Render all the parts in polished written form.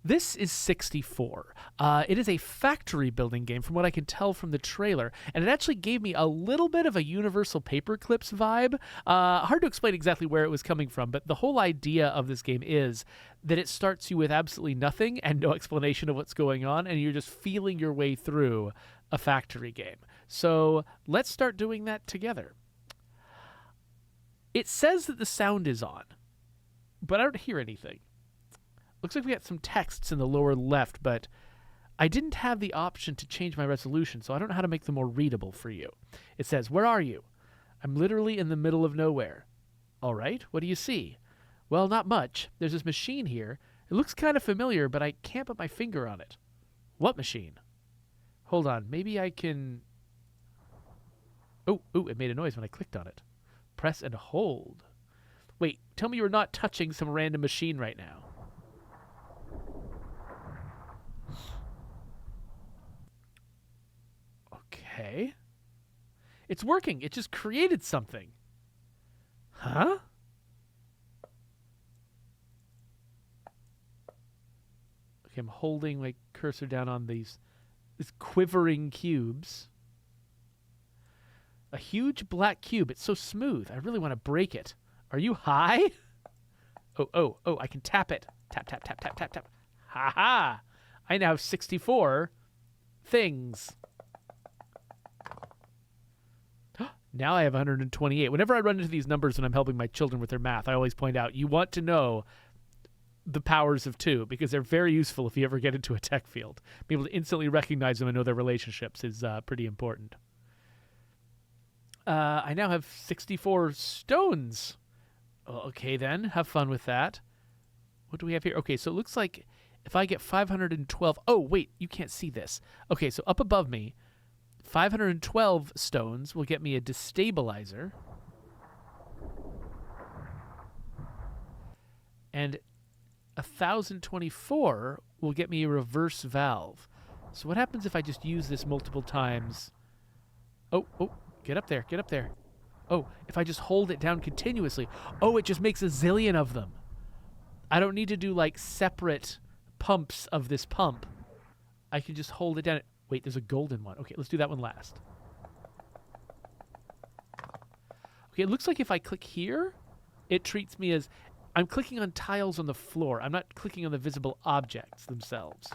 This is 64. It is a factory building game from what I can tell from the trailer, and it actually gave me a little bit of a Universal Paperclips vibe. Hard to explain exactly where it was coming from, but the whole idea of this game is that it starts you with absolutely nothing and no explanation of what's going on, and you're just feeling your way through a factory game. So let's start doing that together. It says that the sound is on, but I don't hear anything. Looks like we got some texts in the lower left, but I didn't have the option to change my resolution, so I don't know how to make them more readable for you. It says, "Where are you?" "I'm literally in the middle of nowhere." "All right, what do you see?" "Well, not much. There's this machine here. It looks kind of familiar, but I can't put my finger on it." "What machine?" "Hold on, maybe I can..." Oh, it made a noise when I clicked on it. "Press and hold." Wait, tell me you're not touching some random machine right now. Okay. It's working. It just created something. Huh? Okay, I'm holding my cursor down on these quivering cubes. A huge black cube. It's so smooth. I really want to break it. Are you high? Oh, I can tap it. Tap, tap, tap, tap, tap, tap. Ha ha! I now have 64 things. Now I have 128. Whenever I run into these numbers when I'm helping my children with their math, I always point out, you want to know the powers of 2 because they're very useful if you ever get into a tech field. Being able to instantly recognize them and know their relationships is pretty important. I now have 64 stones. Okay, then. Have fun with that. What do we have here? Okay, so it looks like if I get 512... Oh, wait, you can't see this. Okay, so up above me, 512 stones will get me a destabilizer. And 1,024 will get me a reverse valve. So what happens if I just use this multiple times? Oh, get up there, get up there. Oh, if I just hold it down continuously. Oh, it just makes a zillion of them. I don't need to do like separate pumps of this pump. I can just hold it down. Wait, there's a golden one. Okay, let's do that one last. Okay, it looks like if I click here, it treats me as... I'm clicking on tiles on the floor. I'm not clicking on the visible objects themselves.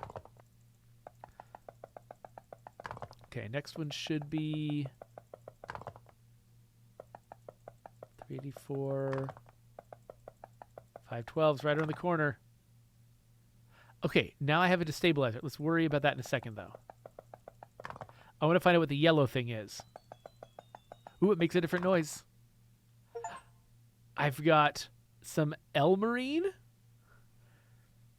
Okay, next one should be... 384... 512's right around the corner. Okay, now I have a destabilizer. Let's worry about that in a second, though. I want to find out what the yellow thing is. Ooh, it makes a different noise. I've got some Elmarine.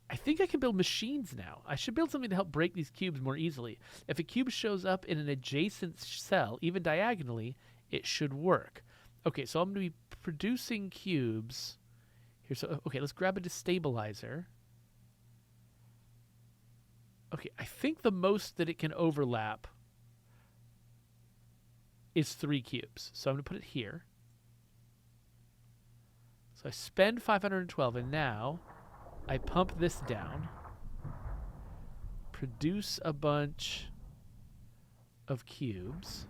I think I can build machines now. I should build something to help break these cubes more easily. If a cube shows up in an adjacent cell, even diagonally, it should work. Okay, so I'm going to be producing cubes. Here, so okay, let's grab a destabilizer. Okay, I think the most that it can overlap is 3 cubes. So I'm going to put it here. So I spend 512, and now I pump this down, produce a bunch of cubes.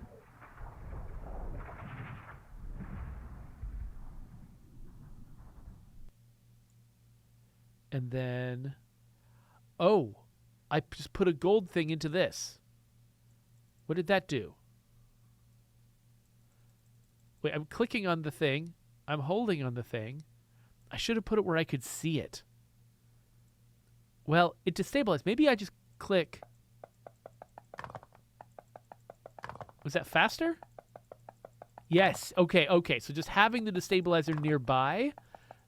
And then, oh, I just put a gold thing into this. What did that do? Wait, I'm clicking on the thing. I'm holding on the thing. I should have put it where I could see it. Well, it destabilized. Maybe I just click. Was that faster? Yes. Okay. So just having the destabilizer nearby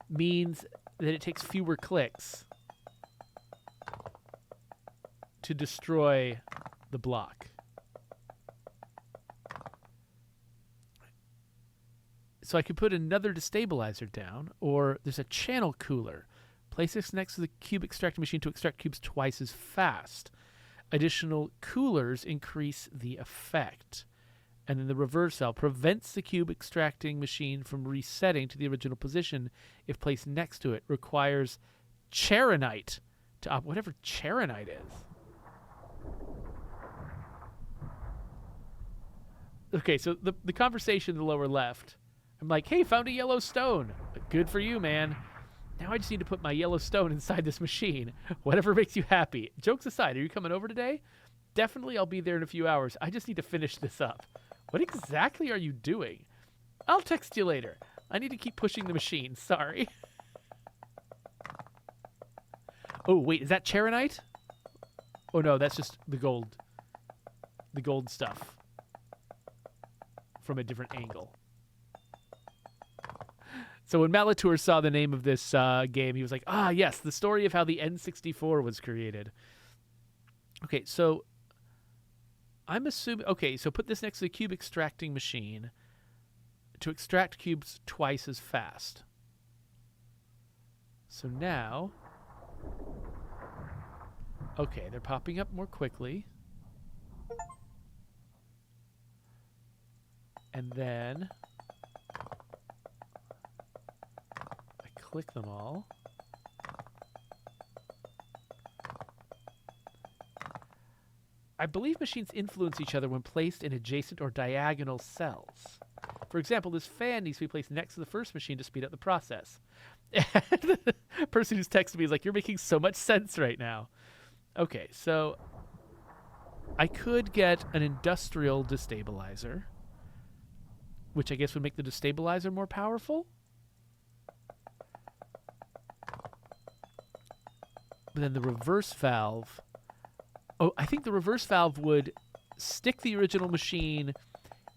means that it takes fewer clicks to destroy the block. So I could put another destabilizer down, or there's a channel cooler. Place this next to the cube extractor machine to extract cubes twice as fast. Additional coolers increase the effect. And then the reverse cell prevents the cube extracting machine from resetting to the original position if placed next to it. Requires charonite to whatever charonite is. Okay, so the conversation in the lower left, I'm like, hey, found a yellow stone. Good for you, man. Now I just need to put my yellow stone inside this machine. Whatever makes you happy. Jokes aside, are you coming over today? Definitely I'll be there in a few hours. I just need to finish this up. What exactly are you doing? I'll text you later. I need to keep pushing the machine. Sorry. Oh, wait, is that charonite? Oh, no, that's just the gold. The gold stuff. From a different angle. So when Malatour saw the name of this game, he was like, ah, yes, the story of how the N64 was created. Okay, so I'm assuming... Okay, so put this next to the cube extracting machine to extract cubes twice as fast. So now... Okay, they're popping up more quickly. And then I click them all. I believe machines influence each other when placed in adjacent or diagonal cells. For example, this fan needs to be placed next to the first machine to speed up the process. And the person who's texting me is like, you're making so much sense right now. Okay, so I could get an industrial destabilizer, which I guess would make the destabilizer more powerful. But then the reverse valve... Oh, I think the reverse valve would stick the original machine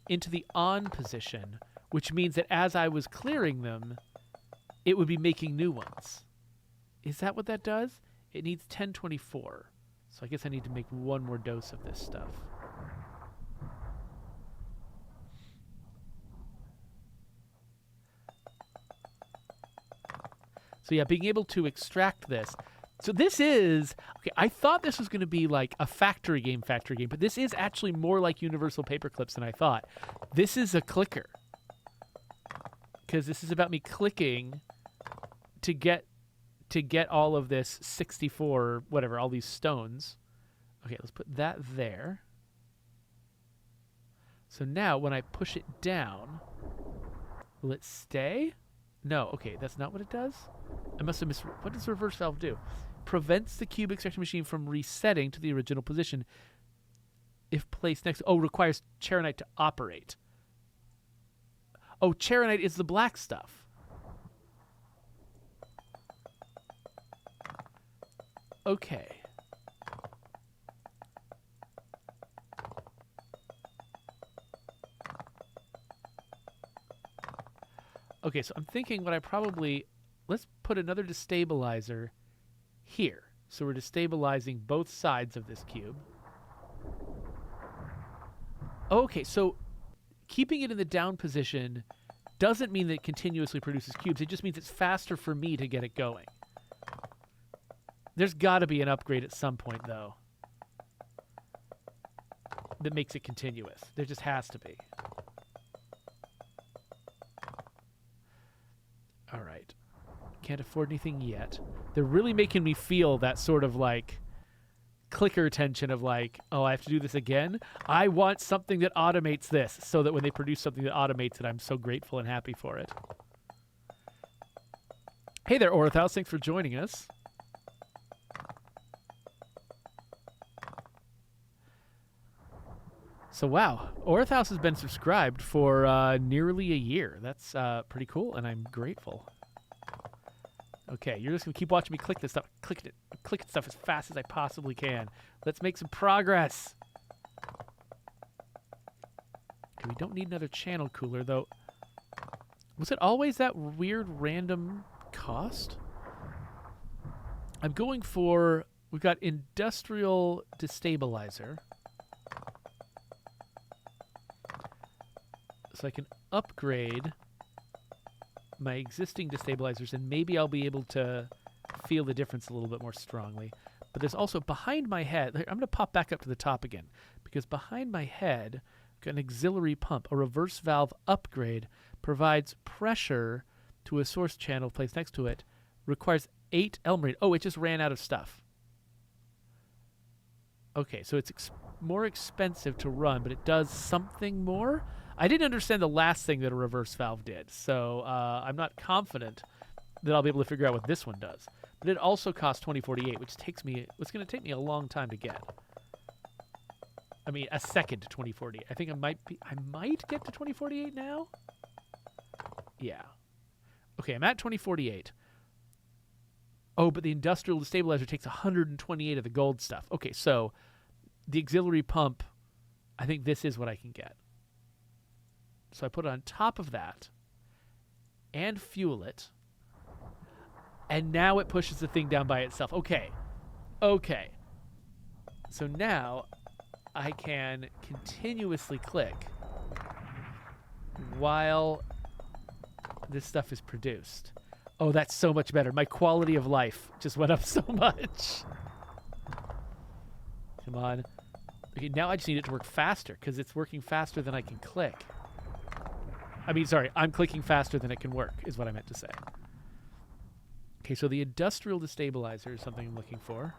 into the on position, which means that as I was clearing them, it would be making new ones. Is that what that does? It needs 1024. So I guess I need to make one more dose of this stuff. So yeah, being able to extract this. So this is... Okay, I thought this was going to be like a factory game, but this is actually more like Universal Paperclips than I thought. This is a clicker. Because this is about me clicking to get all of this 64, whatever, all these stones. Okay, let's put that there. So now when I push it down, will it stay? No, okay, that's not what it does. I must have missed. What does the reverse valve do? Prevents the cube extraction machine from resetting to the original position if placed next. Oh, requires charonite to operate. Oh, charonite is the black stuff. Okay. Okay, so I'm thinking what I probably... Let's put another destabilizer here. So we're destabilizing both sides of this cube. Okay, so keeping it in the down position doesn't mean that it continuously produces cubes. It just means it's faster for me to get it going. There's got to be an upgrade at some point, though, that makes it continuous. There just has to be. All right. Can't afford anything yet. They're really making me feel that sort of like clicker tension of like, oh, I have to do this again. I want something that automates this so that when they produce something that automates it, I'm so grateful and happy for it. Hey there, Orthouse. Thanks for joining us. So, wow. Orthouse has been subscribed for nearly a year. That's pretty cool, and I'm grateful. Okay, you're just going to keep watching me click this stuff. Click stuff as fast as I possibly can. Let's make some progress. Okay, we don't need another channel cooler, though. Was it always that weird random cost? I'm going for... We've got industrial destabilizer. So I can upgrade my existing destabilizers, and maybe I'll be able to feel the difference a little bit more strongly. But there's also behind my head... I'm going to pop back up to the top again, because behind my head, I've got an auxiliary pump. A reverse valve upgrade provides pressure to a source channel placed next to it. Requires 8 Elmerine. Oh, it just ran out of stuff. Okay, so it's more expensive to run, but it does something more. I didn't understand the last thing that a reverse valve did, so I'm not confident that I'll be able to figure out what this one does. But it also costs 2048, which it's going to take me a long time to get. I mean, a second to 2048. I think I might get to 2048 now. Yeah. Okay, I'm at 2048. Oh, but the industrial destabilizer takes 128 of the gold stuff. Okay, so the auxiliary pump, I think this is what I can get. So I put it on top of that and fuel it. And now it pushes the thing down by itself. Okay. Okay. So now I can continuously click while this stuff is produced. Oh, that's so much better. My quality of life just went up so much. Come on. Okay, now I just need it to work faster because it's working faster than I can click. I mean, sorry, I'm clicking faster than it can work is what I meant to say. Okay, so the industrial destabilizer is something I'm looking for.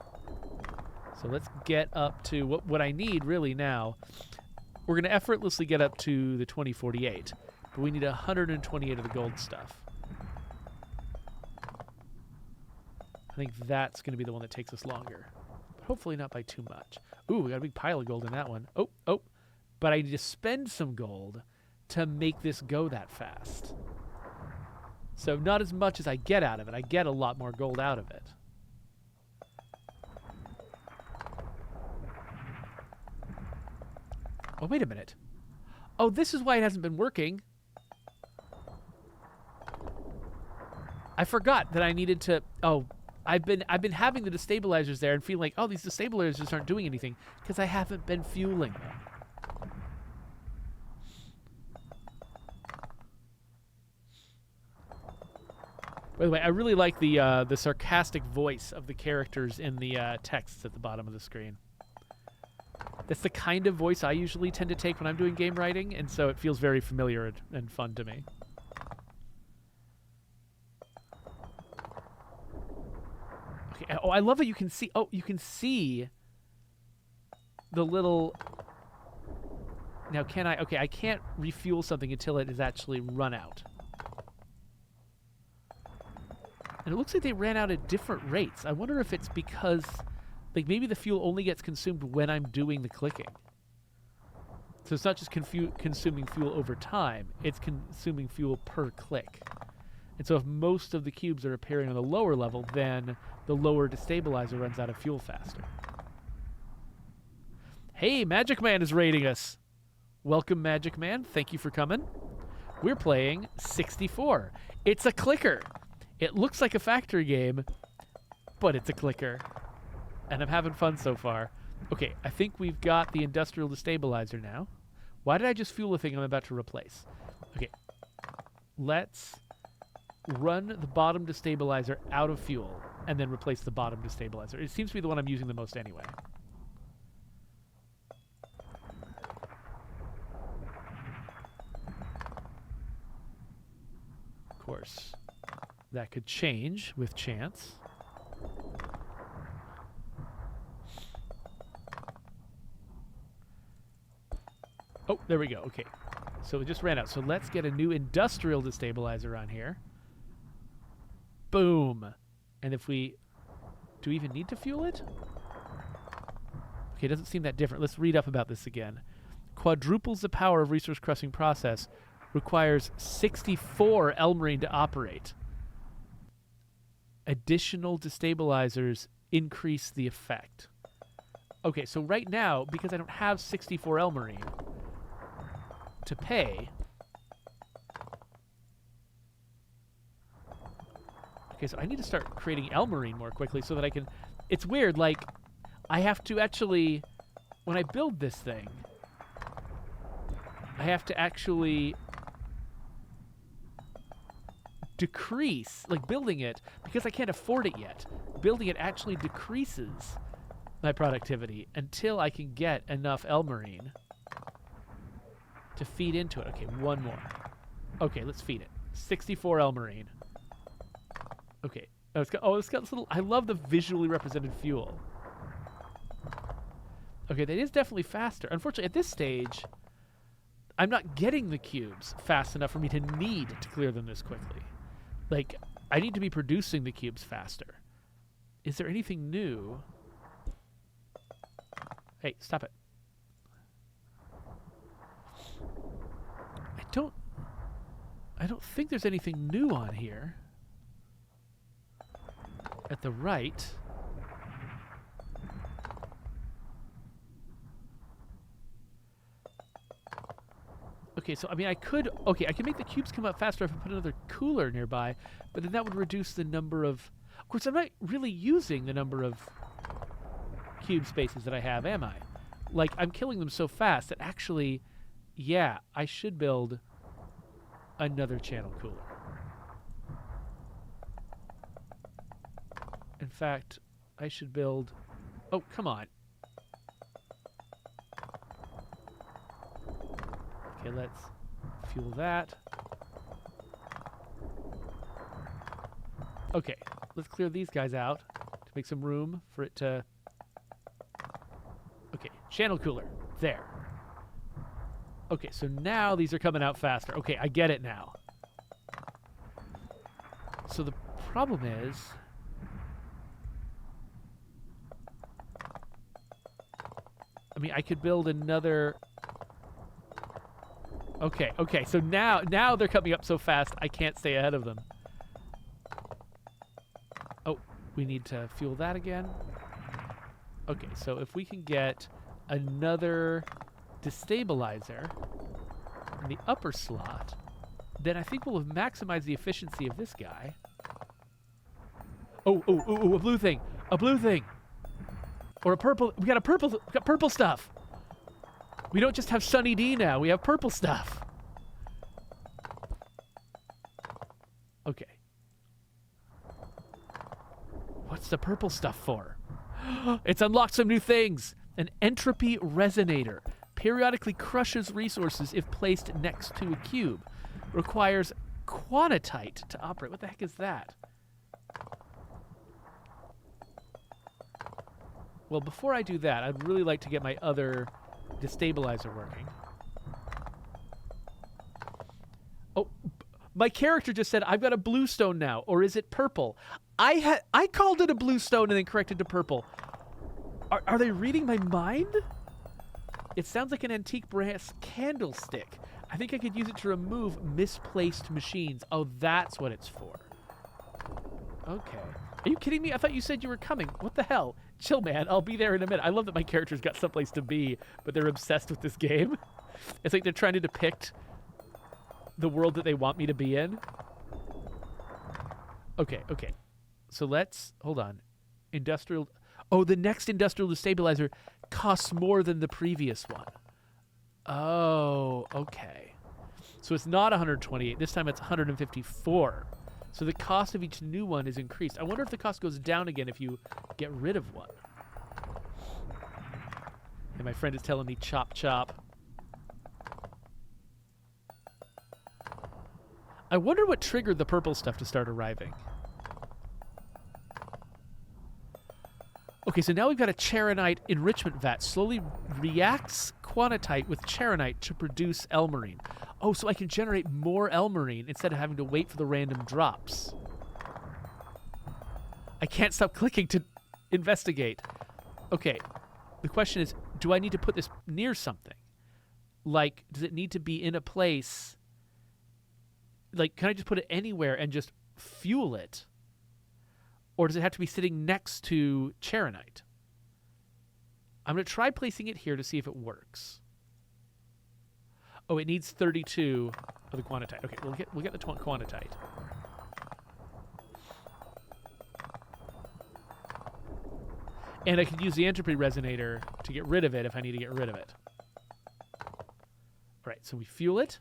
So let's get up to what I need really now. We're going to effortlessly get up to the 2048, but we need 128 of the gold stuff. I think that's going to be the one that takes us longer. But hopefully not by too much. Ooh, we got a big pile of gold in that one. Oh. But I need to spend some gold to make this go that fast. So not as much as I get out of it. I get a lot more gold out of it. Oh, wait a minute. Oh, this is why it hasn't been working. I forgot that I needed to... Oh, I've been having the destabilizers there and feeling like, oh, these destabilizers aren't doing anything because I haven't been fueling them. By the way, I really like the sarcastic voice of the characters in the texts at the bottom of the screen. That's the kind of voice I usually tend to take when I'm doing game writing, and so it feels very familiar and fun to me. Okay. Oh, I love that you can see. Oh, you can see the little. Now, can I? Okay, I can't refuel something until it is actually run out. And it looks like they ran out at different rates. I wonder if it's because, like, maybe the fuel only gets consumed when I'm doing the clicking. So it's not just consuming fuel over time, it's consuming fuel per click. And so if most of the cubes are appearing on the lower level, then the lower destabilizer runs out of fuel faster. Hey, Magic Man is raiding us. Welcome, Magic Man. Thank you for coming. We're playing 64. It's a clicker. It looks like a factory game, but it's a clicker. And I'm having fun so far. Okay, I think we've got the industrial destabilizer now. Why did I just fuel the thing I'm about to replace? Okay, let's run the bottom destabilizer out of fuel and then replace the bottom destabilizer. It seems to be the one I'm using the most anyway. Of course, that could change with chance. Oh, there we go. Okay. So it just ran out. So let's get a new industrial destabilizer on here. Boom. And if we... Do we even need to fuel it? Okay, it doesn't seem that different. Let's read up about this again. Quadruples the power of resource crushing process. Requires 64 Elmarine to operate. Additional destabilizers increase the effect. Okay, so right now, because I don't have 64 Elmarine to pay... Okay, so I need to start creating Elmarine more quickly so that I can... It's weird, like, I have to actually... When I build this thing, I have to actually decrease, like building it, because I can't afford it yet. Building it actually decreases my productivity until I can get enough Elmarine to feed into it. Okay, one more. Okay, let's feed it. 64 Elmarine. Okay. Oh, it's got this little... I love the visually represented fuel. Okay, that is definitely faster. Unfortunately, at this stage, I'm not getting the cubes fast enough for me to need to clear them this quickly. Like, I need to be producing the cubes faster. Is there anything new? Hey, stop it. I don't think there's anything new on here. At the right. Okay, so I mean, I could make the cubes come up faster if I put another cooler nearby, but then that would reduce the number of course, I'm not really using the number of cube spaces that I have, am I? Like, I'm killing them so fast that actually, yeah, I should build another channel cooler. In fact, I should build... Oh, come on. Okay, let's fuel that. Okay, let's clear these guys out to make some room for it to... Okay, channel cooler. There. Okay, so now these are coming out faster. Okay, I get it now. So the problem is... I mean, I could build another... Okay, so now they're coming up so fast, I can't stay ahead of them. Oh, we need to fuel that again. Okay, so if we can get another destabilizer in the upper slot, then I think we'll have maximized the efficiency of this guy. Oh, a blue thing! A blue thing! Or a purple... We got purple stuff! We don't just have Sunny D now, we have purple stuff. Okay. What's the purple stuff for? It's unlocked some new things! An entropy resonator. Periodically crushes resources if placed next to a cube. Requires quantitite to operate. What the heck is that? Well, before I do that, I'd really like to get my other destabilizer working. Oh, my character just said, I've got a blue stone now. Or is it purple? I called it a blue stone and then corrected to purple. Are they reading my mind? It sounds like an antique brass candlestick. I think I could use it to remove misplaced machines. Oh, that's what it's for. Okay. Are you kidding me? I thought you said you were coming. What the hell? Chill, man. I'll be there in a minute. I love that my character's got someplace to be, but they're obsessed with this game. It's like they're trying to depict the world that they want me to be in. Okay. So let's... Hold on. Industrial... Oh, the next industrial destabilizer costs more than the previous one. Oh, okay. So it's not 128. This time it's 154. So the cost of each new one is increased. I wonder if the cost goes down again if you get rid of one. And my friend is telling me chop chop. I wonder what triggered the purple stuff to start arriving. Okay, so now we've got a charonite enrichment vat. Slowly reacts quantitite with charonite to produce elmarine. Oh, so I can generate more elmarine instead of having to wait for the random drops. I can't stop clicking to investigate. Okay, the question is, do I need to put this near something? Like, does it need to be in a place? Like, can I just put it anywhere and just fuel it? Or does it have to be sitting next to charonite? I'm going to try placing it here to see if it works. Oh, it needs 32 of the quantitite. Okay, we'll get the quantitite. And I could use the entropy resonator to get rid of it if I need to get rid of it. All right, so we fuel it.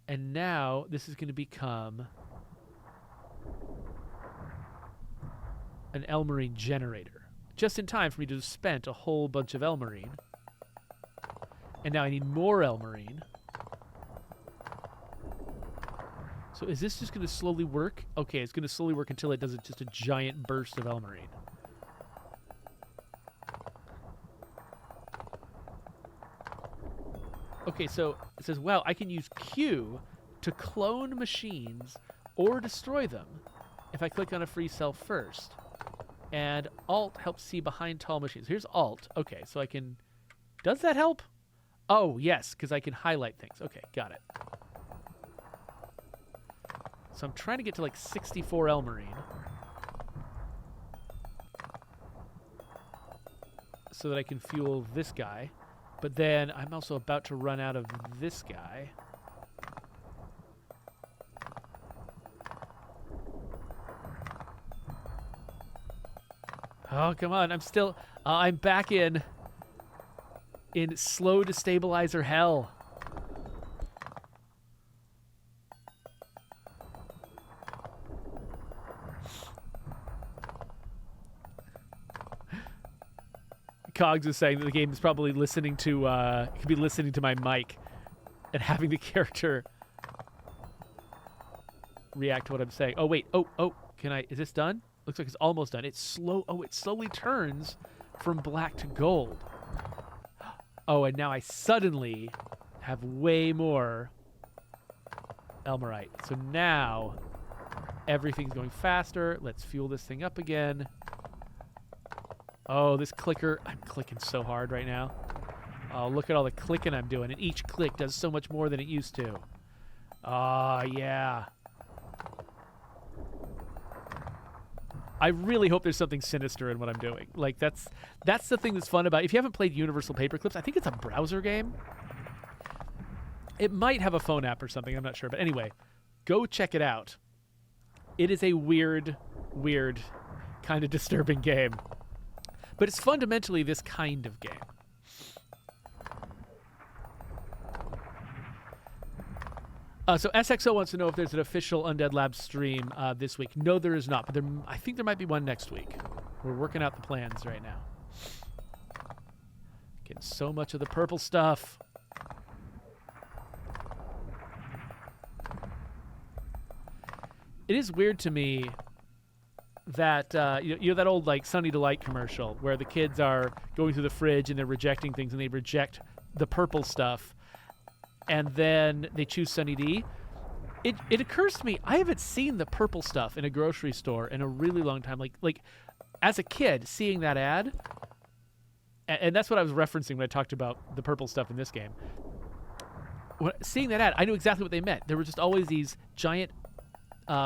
And now this is going to become an elmarine generator. Just in time for me to have spent a whole bunch of elmarine. And now I need more elmarine. So is this just going to slowly work? Okay, it's going to slowly work until it does just a giant burst of elmarine. Okay, so it says, wow, I can use Q to clone machines or destroy them if I click on a free cell first. And Alt helps see behind tall machines. Here's Alt. Okay, so I can... Does that help? Oh, yes, because I can highlight things. Okay, got it. So I'm trying to get to like 64 Elmarine. So that I can fuel this guy. But then I'm also about to run out of this guy. Oh, come on. I'm still... I'm back in slow destabilizer hell. Cogs is saying that the game is probably listening to, could be listening to my mic and having the character react to what I'm saying. Oh, wait. Oh, can I, is this done? Looks like it's almost done. It's slow. Oh, it slowly turns from black to gold. Oh, and now I suddenly have way more Elmarite. So now everything's going faster. Let's fuel this thing up again. Oh, this clicker. I'm clicking so hard right now. Oh, look at all the clicking I'm doing. And each click does so much more than it used to. Oh, yeah. I really hope there's something sinister in what I'm doing. Like, that's the thing that's fun about... If you haven't played Universal Paperclips, I think it's a browser game. It might have a phone app or something. I'm not sure. But anyway, go check it out. It is a weird, kind of disturbing game. But it's fundamentally this kind of game. So SXO wants to know if there's an official Undead Labs stream this week. No, there is not, but I think there might be one next week. We're working out the plans right now. Getting so much of the purple stuff. It is weird to me that you know that old like Sunny Delight commercial where the kids are going through the fridge and they're rejecting things and they reject the purple stuff and then they choose Sunny D. It occurs to me I haven't seen the purple stuff in a grocery store in a really long time. Like as a kid seeing that ad, and that's what I was referencing when I talked about the purple stuff in this game. Seeing that ad, I knew exactly what they meant. There were just always these giant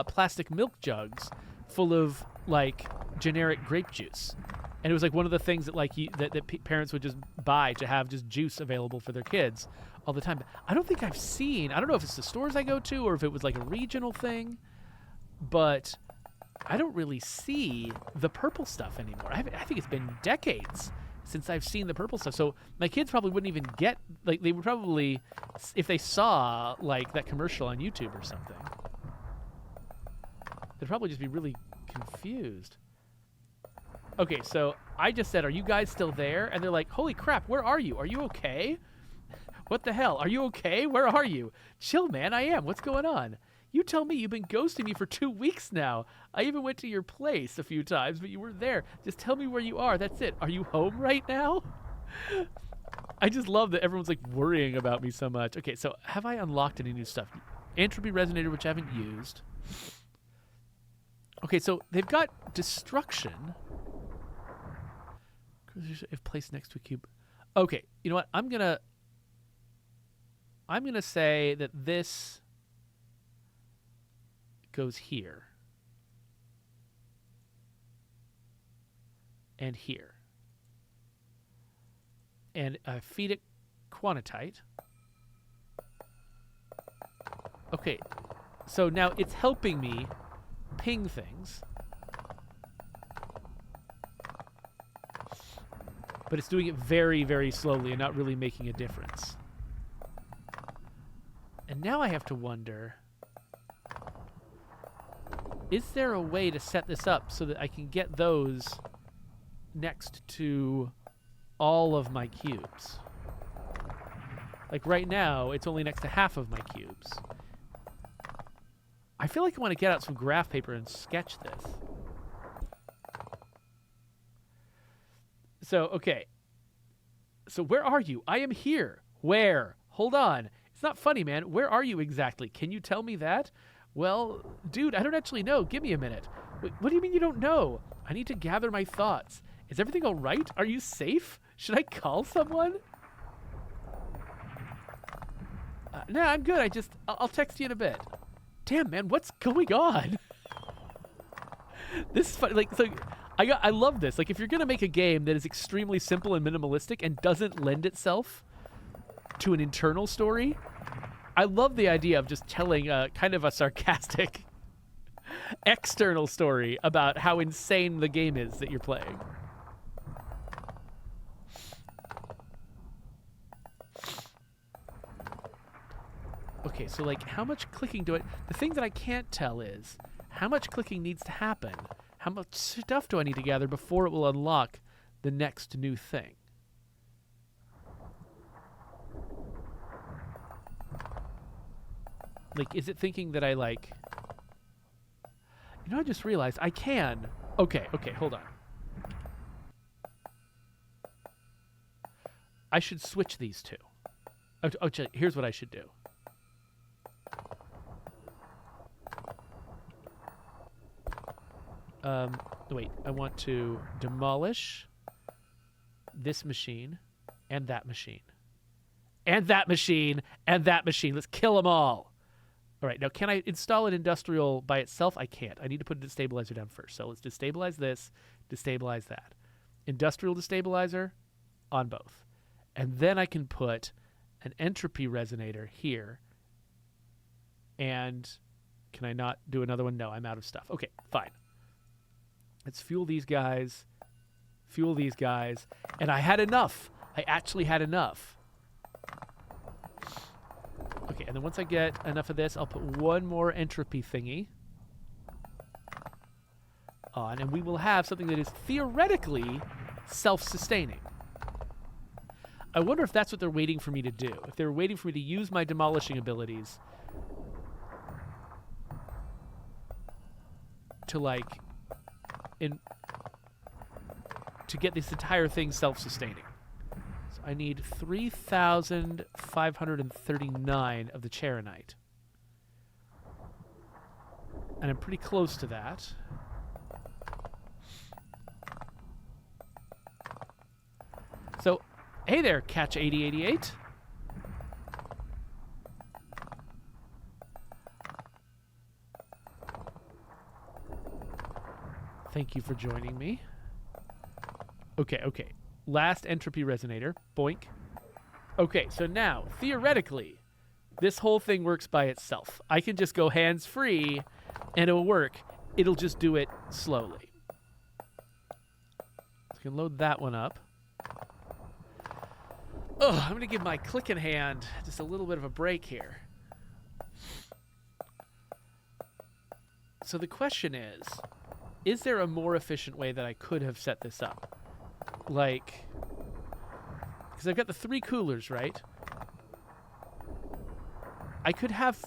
plastic milk jugs full of like generic grape juice, and it was like one of the things that like that parents would just buy to have just juice available for their kids all the time. But I don't think I've seen. I don't know if it's the stores I go to or if it was like a regional thing, but I don't really see the purple stuff anymore. I think it's been decades since I've seen the purple stuff. So my kids probably wouldn't even get like they would probably if they saw like that commercial on YouTube or something. They'd probably just be really confused. Okay, so I just said, are you guys still there? And they're like, holy crap, where are you? Are you okay? What the hell? Are you okay? Where are you? Chill, man, I am. What's going on? You tell me you've been ghosting me for 2 weeks now. I even went to your place a few times, but you weren't there. Just tell me where you are. That's it. Are you home right now? I just love that everyone's like worrying about me so much. Okay, so have I unlocked any new stuff? Entropy Resonator, which I haven't used. Okay, so they've got destruction. If placed next to a cube. Okay, you know what? I'm gonna say that this goes here. And here. And feed it quantitite. Okay, so now it's helping me ping things. But it's doing it very, very slowly and not really making a difference. And now I have to wonder, is there a way to set this up so that I can get those next to all of my cubes? Like right now, it's only next to half of my cubes. I feel like I want to get out some graph paper and sketch this. So, okay. So where are you? I am here. Where? hold on. It's not funny, man. Where are you exactly? Can you tell me that? Well, dude, I don't actually know. Give me a minute. Wait, what do you mean you don't know? I need to gather my thoughts. Is everything all right? Are you safe? Should I call someone? No, I'm good. I'll text you in a bit. Damn, man, what's going on? This is funny. Like, so I love this. Like, if you're gonna make a game that is extremely simple and minimalistic and doesn't lend itself to an internal story, I love the idea of just telling kind of a sarcastic external story about how insane the game is that you're playing. Okay, so like how much clicking do I... The thing that I can't tell is how much clicking needs to happen. How much stuff do I need to gather before it will unlock the next new thing? Like, is it thinking that I like... You know, I just realized I can... Okay, hold on. I should switch these two. Here's what I should do. Wait, I want to demolish this machine and that machine. And that machine and that machine. Let's kill them all. All right, now can I install an industrial by itself? I can't. I need to put a destabilizer down first. So let's destabilize this, destabilize that. Industrial destabilizer on both. And then I can put an entropy resonator here. And can I not do another one? No, I'm out of stuff. Okay, fine. Let's fuel these guys, and I had enough. I actually had enough. Okay, and then once I get enough of this, I'll put one more entropy thingy on, and we will have something that is theoretically self-sustaining. I wonder if that's what they're waiting for me to do. If they're waiting for me to use my demolishing abilities to like... to get this entire thing self-sustaining. So I need 3,539 of the charonite. And I'm pretty close to that. So, hey there, Catch 8088. Thank you for joining me. Okay. Last entropy resonator. Boink. Okay, so now, theoretically, this whole thing works by itself. I can just go hands-free, and it'll work. It'll just do it slowly. So I can load that one up. Oh, I'm going to give my clicking hand just a little bit of a break here. So the question is there a more efficient way that I could have set this up? Like, because I've got the 3 coolers, right? I could have...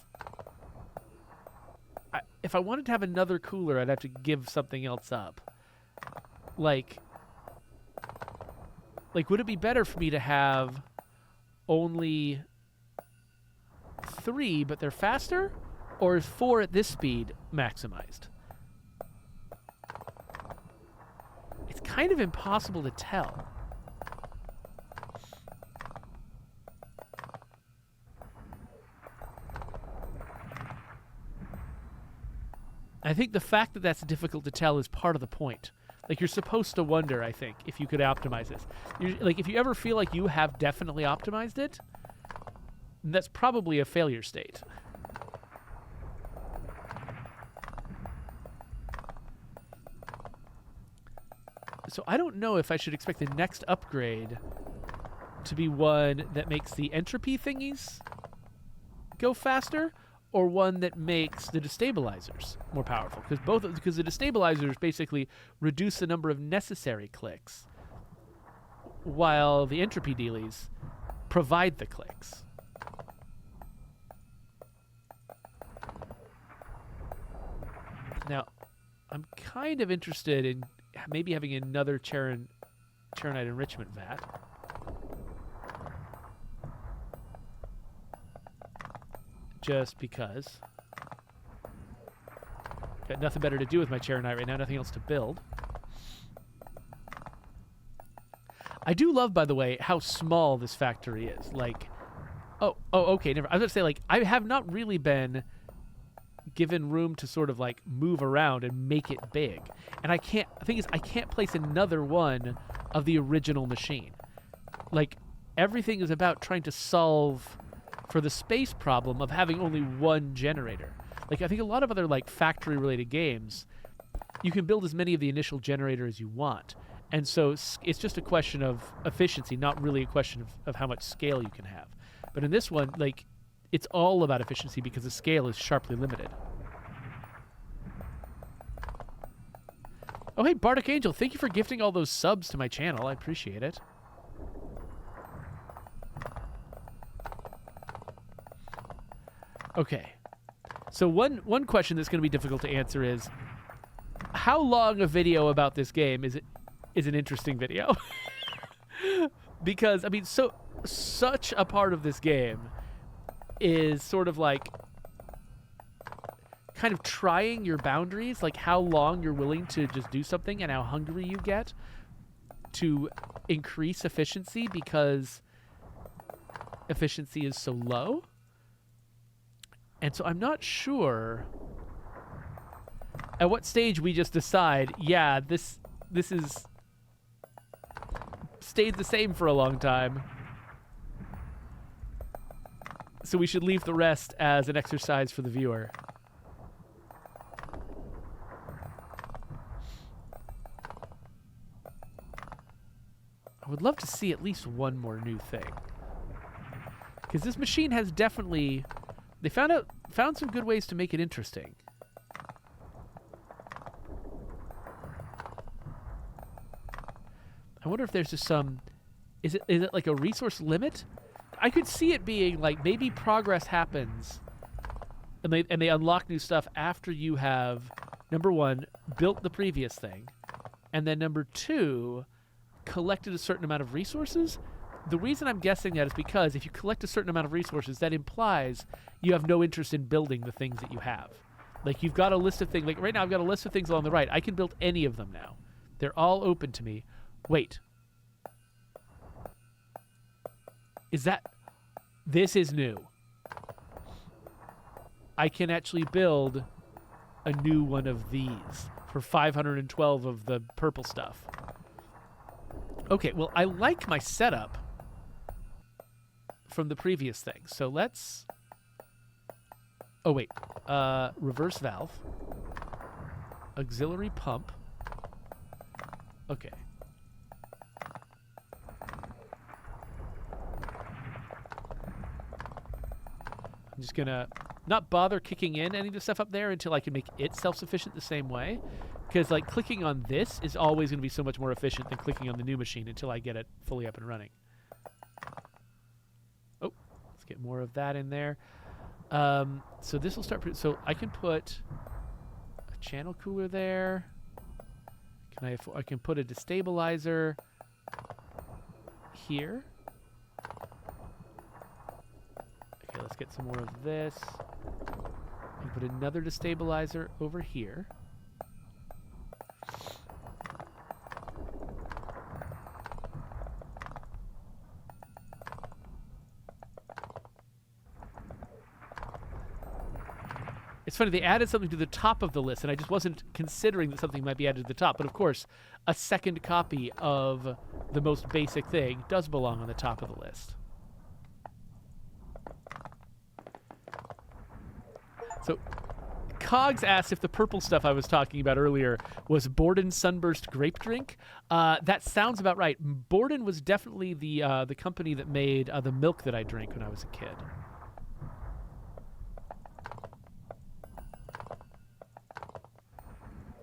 if I wanted to have another cooler, I'd have to give something else up. Like, would it be better for me to have only 3, but they're faster? Or is 4 at this speed maximized? It's kind of impossible to tell. I think the fact that that's difficult to tell is part of the point. Like, you're supposed to wonder, I think, if you could optimize this. Like, if you ever feel like you have definitely optimized it, that's probably a failure state. So I don't know if I should expect the next upgrade to be one that makes the entropy thingies go faster, or one that makes the destabilizers more powerful. Because the destabilizers basically reduce the number of necessary clicks, while the entropy dealies provide the clicks. Now, I'm kind of interested in maybe having another charonite enrichment vat. just because. Got nothing better to do with my Charonite right now, nothing else to build. I do love, by the way, how small this factory is. Like, okay, never. I was going to say, like, I have not really been given room to sort of, like, move around and make it big. And I can't, the thing is, I can't place another one of the original machine. Like, everything is about trying to solve for the space problem of having only one generator. Like, I think a lot of other, like, factory-related games, you can build as many of the initial generator as you want. And so it's just a question of efficiency, not really a question of how much scale you can have. But in this one, like, it's all about efficiency because the scale is sharply limited. Oh, hey, Bardic Angel, thank you for gifting all those subs to my channel. I appreciate it. Okay. So one question that's going to be difficult to answer is, how long a video about this game is an interesting video? Because, I mean, such a part of this game is sort of like kind of trying your boundaries, like how long you're willing to just do something and how hungry you get to increase efficiency because efficiency is so low. And so I'm not sure at what stage we just decide, yeah, this is stayed the same for a long time. So we should leave the rest as an exercise for the viewer. I would love to see at least one more new thing. Because this machine has definitely... They found some good ways to make it interesting. I wonder if there's just some... Is it like a resource limit? I could see it being like maybe progress happens and they unlock new stuff after you have, number one, built the previous thing, and then number two, collected a certain amount of resources. The reason I'm guessing that is because if you collect a certain amount of resources, that implies you have no interest in building the things that you have. Like, you've got a list of things. Like, right now I've got a list of things along the right. I can build any of them now. They're all open to me. Wait. Is that... This is new. I can actually build a new one of these for 512 of the purple stuff. Okay, well, I like my setup from the previous thing. So let's... Oh, wait. Reverse valve. Auxiliary pump. Okay. I'm just going to not bother kicking in any of the stuff up there until I can make it self-sufficient the same way. Because, like, clicking on this is always going to be so much more efficient than clicking on the new machine until I get it fully up and running. Oh, let's get more of that in there. So this will start... So I can put a channel cooler there. I can put a destabilizer here. Okay, let's get some more of this. And put another destabilizer over here. It's funny, they added something to the top of the list, and I just wasn't considering that something might be added to the top. But of course, a second copy of the most basic thing does belong on the top of the list. So, Cogs asked if the purple stuff I was talking about earlier was Borden Sunburst Grape Drink. That sounds about right. Borden was definitely the company that made the milk that I drank when I was a kid.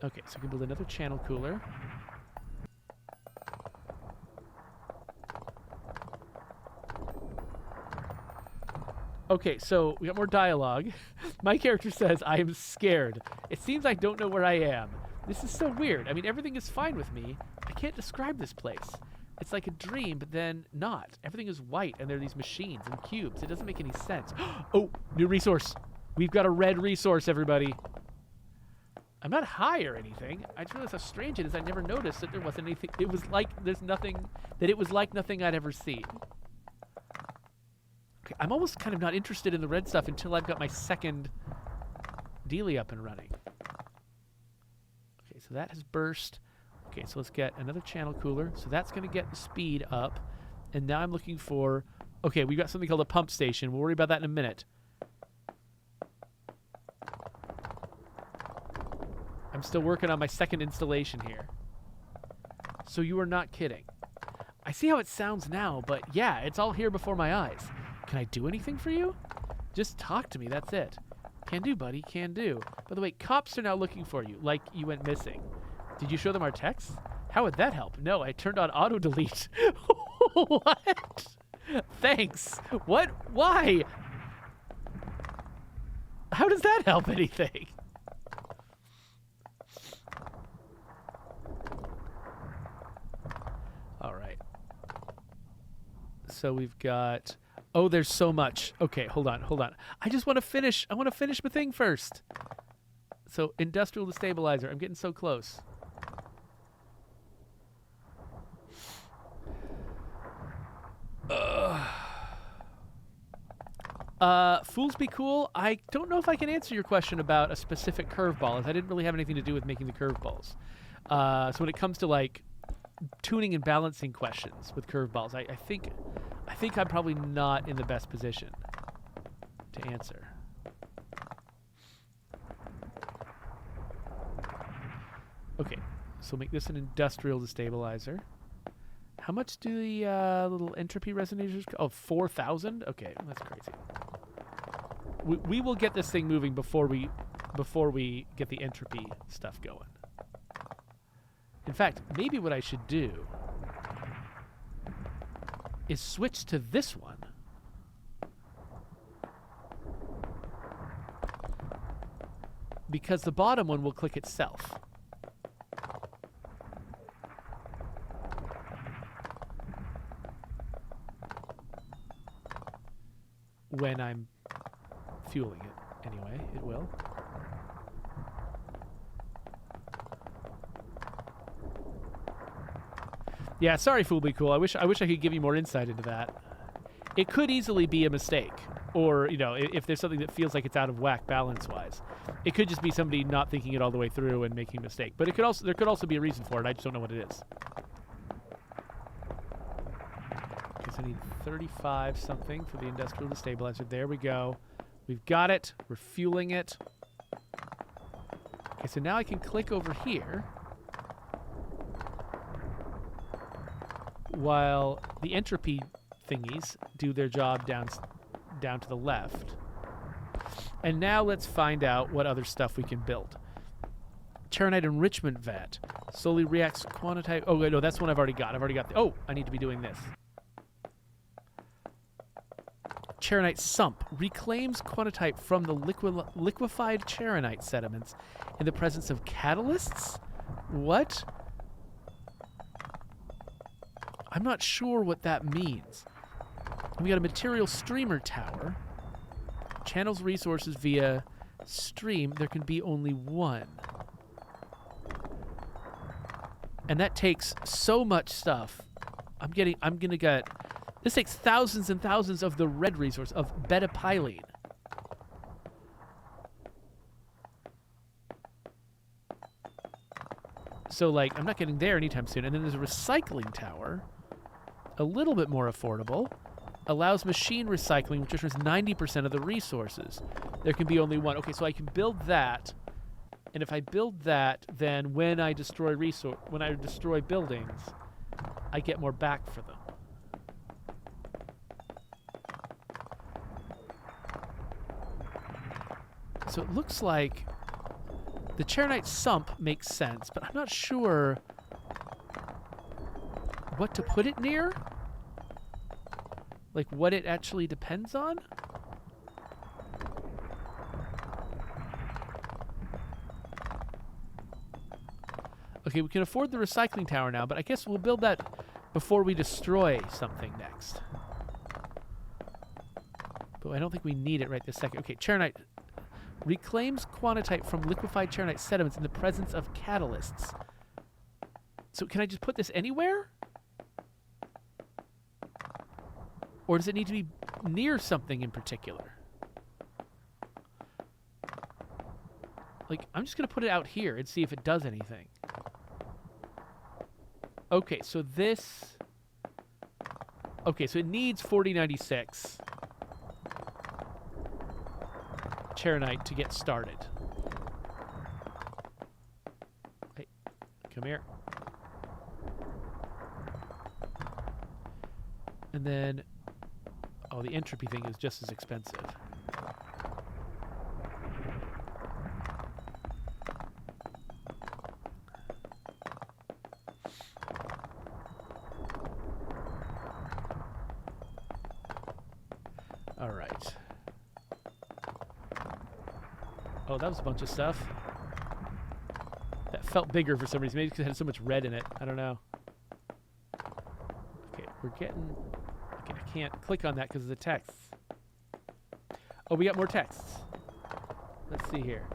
Okay, so we can build another channel cooler. Okay, so we got more dialogue. My character says, I am scared. It seems I don't know where I am. This is so weird. I mean, everything is fine with me. I can't describe this place. It's like a dream, but then not. Everything is white, and there are these machines and cubes. It doesn't make any sense. Oh, new resource. We've got a red resource, everybody. I'm not high or anything. I just realized how strange it is. I never noticed that there wasn't anything. It was like there's nothing, that it was like nothing I'd ever seen. Okay, I'm almost kind of not interested in the red stuff until I've got my second dealie up and running. Okay, so that has burst. Okay, so let's get another channel cooler. So that's going to get the speed up. And now I'm looking for... Okay, we've got something called a pump station. We'll worry about that in a minute. I'm still working on my second installation here. So you are not kidding. I see how it sounds now, but yeah, it's all here before my eyes. Can I do anything for you? Just talk to me, that's it. Can do, buddy, can do. By the way, cops are now looking for you, like you went missing. Did you show them our texts? How would that help? No, I turned on auto-delete. What? Thanks. What? Why? How does that help anything? All right. So we've got... Oh, there's so much. Okay, hold on. I just want to finish. I want to finish my thing first. So, industrial destabilizer. I'm getting so close. Fools be cool. I don't know if I can answer your question about a specific curveball, as I didn't really have anything to do with making the curveballs. So when it comes to like tuning and balancing questions with curveballs, I think I'm probably not in the best position to answer. Okay, so make this an industrial destabilizer. How much do the little entropy resonators go? Oh, 4,000? Okay, that's crazy. We will get this thing moving before we get the entropy stuff going. In fact, maybe what I should do is switch to this one. Because the bottom one will click itself. When I'm fueling it, anyway, it will. Yeah, sorry, Fool Be Cool. I wish I could give you more insight into that. It could easily be a mistake, or you know, if there's something that feels like it's out of whack balance-wise, it could just be somebody not thinking it all the way through and making a mistake. But there could also be a reason for it. I just don't know what it is. Okay, so I need 35 something for the industrial destabilizer. There we go. We've got it. We're fueling it. Okay, so now I can click over here while the entropy thingies do their job down to the left. And now let's find out what other stuff we can build. Charonite enrichment vat. Slowly reacts quantitite. Oh, wait, no, that's one I've already got. Oh, I need to be doing this. Charonite sump reclaims quantitite from the liquefied charonite sediments in the presence of catalysts? What? I'm not sure what that means. We got a material streamer tower. Channels resources via stream. There can be only one. And that takes so much stuff. I'm gonna get... This takes thousands and thousands of the red resource of beta-pylene. So, like, I'm not getting there anytime soon. And then there's a recycling tower. A little bit more affordable. Allows machine recycling, which returns 90% of the resources. There can be only one. Okay, so I can build that. And if I build that, then when I destroy buildings, I get more back for them. So it looks like the charonite sump makes sense, but I'm not sure what to put it near. Like what it actually depends on. Okay, we can afford the recycling tower now, but I guess we'll build that before we destroy something next. But I don't think we need it right this second. Okay, charonite reclaims quantitite from liquefied charonite sediments in the presence of catalysts. So can I just put this anywhere? Or does it need to be near something in particular? Like, I'm just going to put it out here and see if it does anything. Okay, so this... Okay, so it needs 4096 charonite to get started. Hey, come here. And then... Oh, the entropy thing is just as expensive. All right. Oh, that was a bunch of stuff. That felt bigger for some reason. Maybe because it had so much red in it. I don't know. Okay, we're getting... Okay, I can't click on that because of the texts. Oh, we got more texts. Let's see here.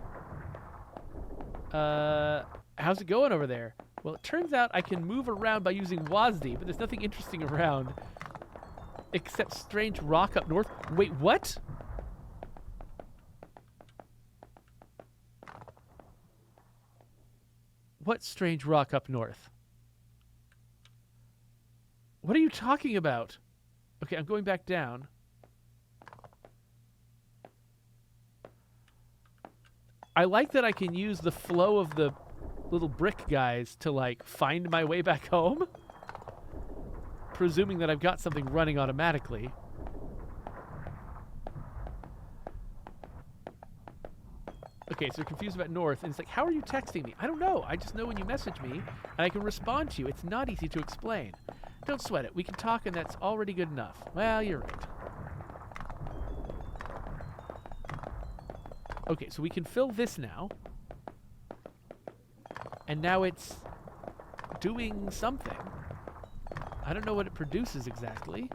How's it going over there? Well, it turns out I can move around by using WASD, but there's nothing interesting around except strange rock up north. Wait, what? What strange rock up north? What are you talking about? Okay, I'm going back down. I like that I can use the flow of the little brick guys to, like, find my way back home. Presuming that I've got something running automatically. Okay, so you're confused about north, and it's like, how are you texting me? I don't know. I just know when you message me, and I can respond to you. It's not easy to explain. Don't sweat it. We can talk, and that's already good enough. Well, you're right. Okay, so we can fill this now. And now it's doing something. I don't know what it produces exactly.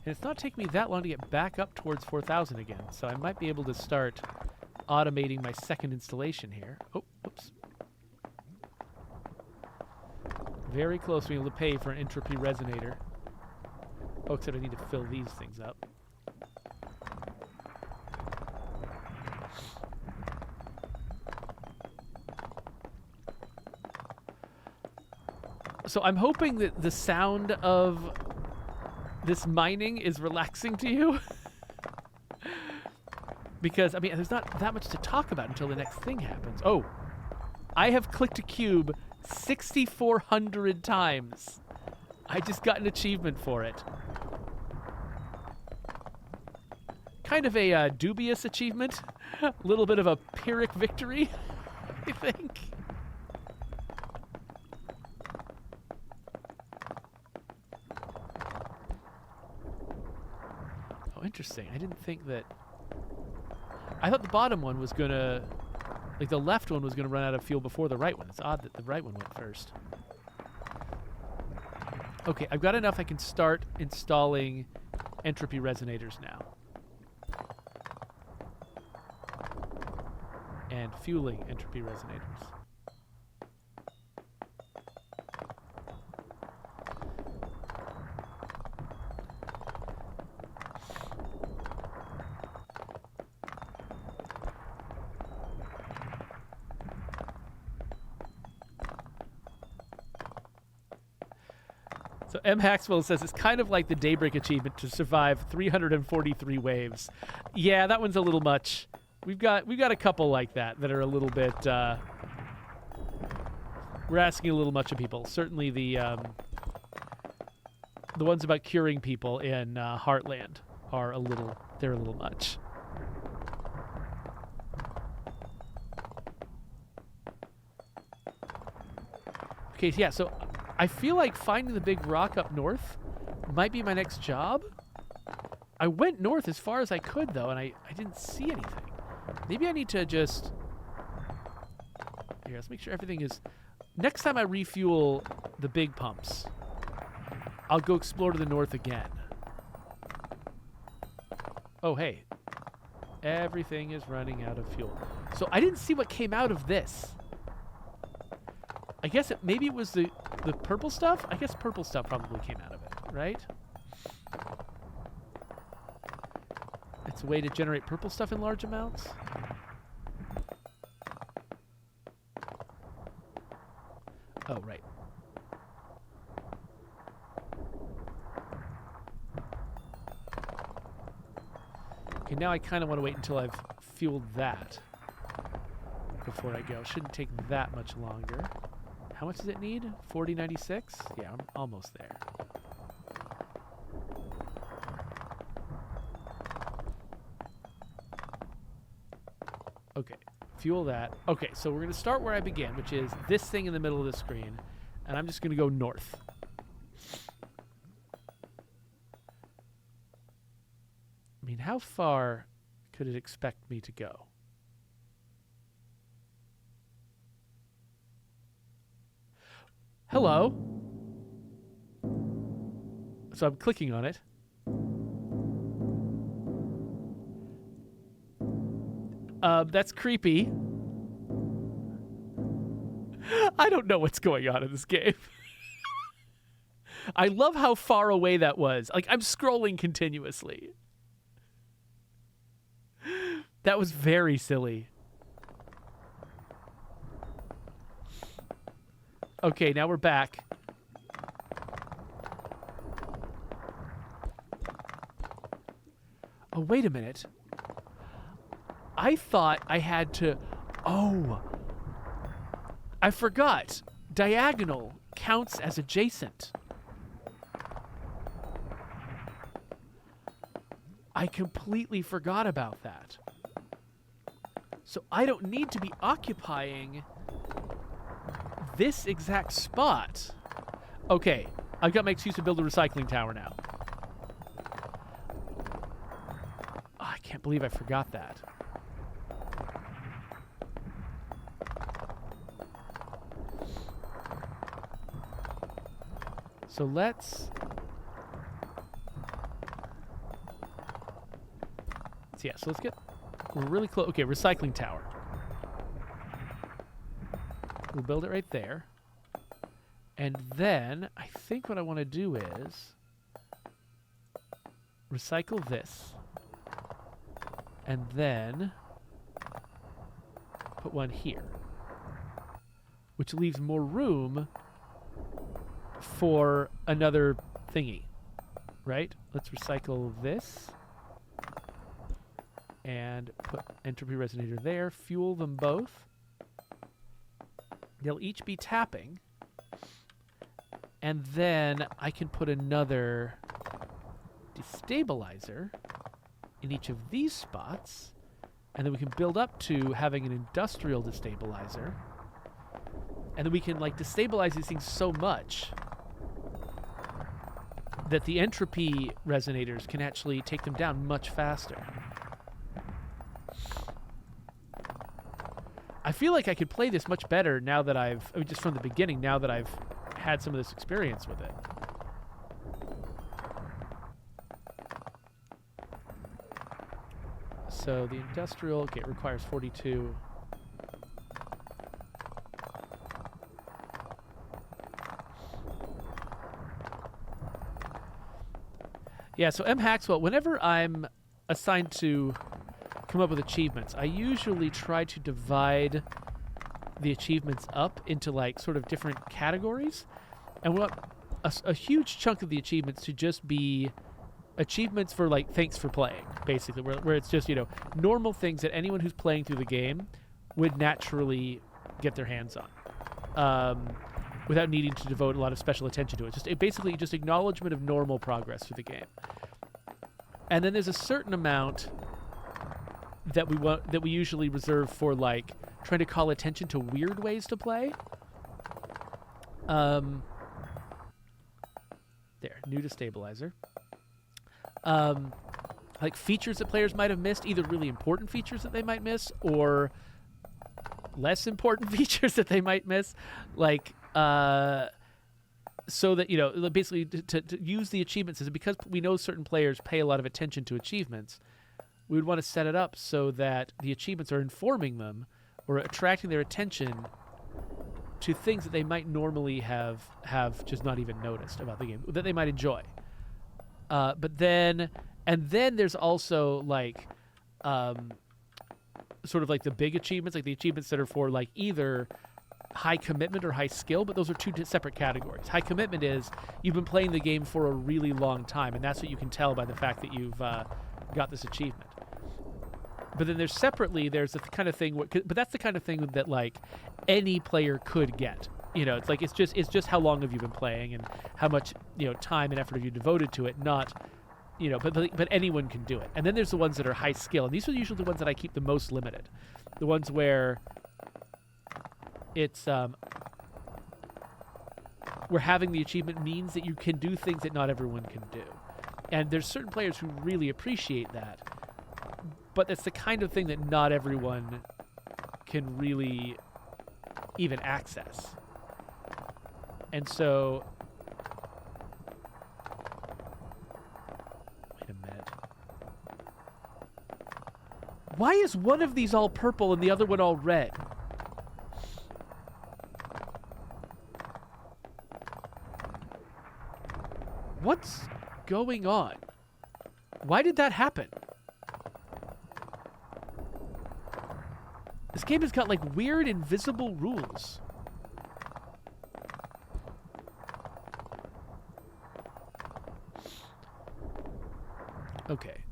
And it's not taking me that long to get back up towards 4,000 again, so I might be able to start automating my second installation here. Oh, whoops. Very close to being able to pay for an entropy resonator. Oh, except I need to fill these things up. So I'm hoping that the sound of this mining is relaxing to you. Because, I mean, there's not that much to talk about until the next thing happens. Oh, I have clicked a cube 6,400 times. I just got an achievement for it. Kind of a dubious achievement. A little bit of a Pyrrhic victory, I think. Oh, interesting. I didn't think that... I thought the bottom one was gonna... Like, the left one was gonna run out of fuel before the right one. It's odd that the right one went first. Okay, I've got enough I can start installing entropy resonators now. And fueling entropy resonators. So M. Haxwell says it's kind of like the Daybreak achievement to survive 343 waves. Yeah, that one's a little much. We've got a couple like that are a little bit. We're asking a little much of people. Certainly the ones about curing people in Heartland are a little. They're a little much. Okay, yeah. So I feel like finding the big rock up north might be my next job. I went north as far as I could, though, and I didn't see anything. Maybe I need to just... Here, let's make sure everything is... Next time I refuel the big pumps, I'll go explore to the north again. Oh, hey. Everything is running out of fuel. So I didn't see what came out of this. I guess maybe it was the purple stuff? I guess purple stuff probably came out of it, right? It's a way to generate purple stuff in large amounts. Oh, right. Okay, now I kind of want to wait until I've fueled that before I go. Shouldn't take that much longer. How much does it need? 4096? Yeah, I'm almost there. Okay, fuel that. Okay, so we're going to start where I began, which is this thing in the middle of the screen, and I'm just going to go north. I mean, how far could it expect me to go? Hello. So I'm clicking on it. That's creepy. I don't know what's going on in this game. I love how far away that was. Like, I'm scrolling continuously. That was very silly. Okay, now we're back. Oh, wait a minute. I thought I had to... Oh. I forgot. Diagonal counts as adjacent. I completely forgot about that. So I don't need to be occupying this exact spot. Okay, I've got my excuse to build a recycling tower now. Oh, I can't believe I forgot that. So let's get... We're really close. Okay, recycling tower. We'll build it right there. And then I think what I want to do is recycle this. And then put one here. Which leaves more room for another thingy. Right? Let's recycle this. And put entropy resonator there. Fuel them both. They'll each be tapping. And then I can put another destabilizer in each of these spots. And then we can build up to having an industrial destabilizer. And then we can like destabilize these things so much that the entropy resonators can actually take them down much faster. I feel like I could play this much better now that I mean, just from the beginning, now that I've had some of this experience with it. So the industrial, okay, it requires 42. Yeah, so M. Haxwell, whenever I'm assigned to come up with achievements, I usually try to divide the achievements up into like sort of different categories, and we want a huge chunk of the achievements to just be achievements for like thanks for playing, basically, where it's just, you know, normal things that anyone who's playing through the game would naturally get their hands on, without needing to devote a lot of special attention to it. Basically just acknowledgement of normal progress through the game. And then there's a certain amount that we usually reserve for like trying to call attention to weird ways to play. There, new destabilizer. Like features that players might have missed, either really important features that they might miss or less important features that they might miss. Like, so that, you know, basically to use the achievement system, because we know certain players pay a lot of attention to achievements, we would want to set it up so that the achievements are informing them or attracting their attention to things that they might normally have just not even noticed about the game, that they might enjoy. But then there's also like sort of like the big achievements, like the achievements that are for like either high commitment or high skill, but those are two separate categories. High commitment is you've been playing the game for a really long time, and that's what you can tell by the fact that you've got this achievement. But then there's the kind of thing, but that's the kind of thing that like any player could get. You know, it's like it's just how long have you been playing and how much, you know, time and effort have you devoted to it. Not, you know, but anyone can do it. And then there's the ones that are high skill, and these are usually the ones that I keep the most limited. The ones where it's where having the achievement means that you can do things that not everyone can do. And there's certain players who really appreciate that. But that's the kind of thing that not everyone can really even access. And so, wait a minute. Why is one of these all purple and the other one all red? What's going on? Why did that happen? This game has got like weird invisible rules. Okay.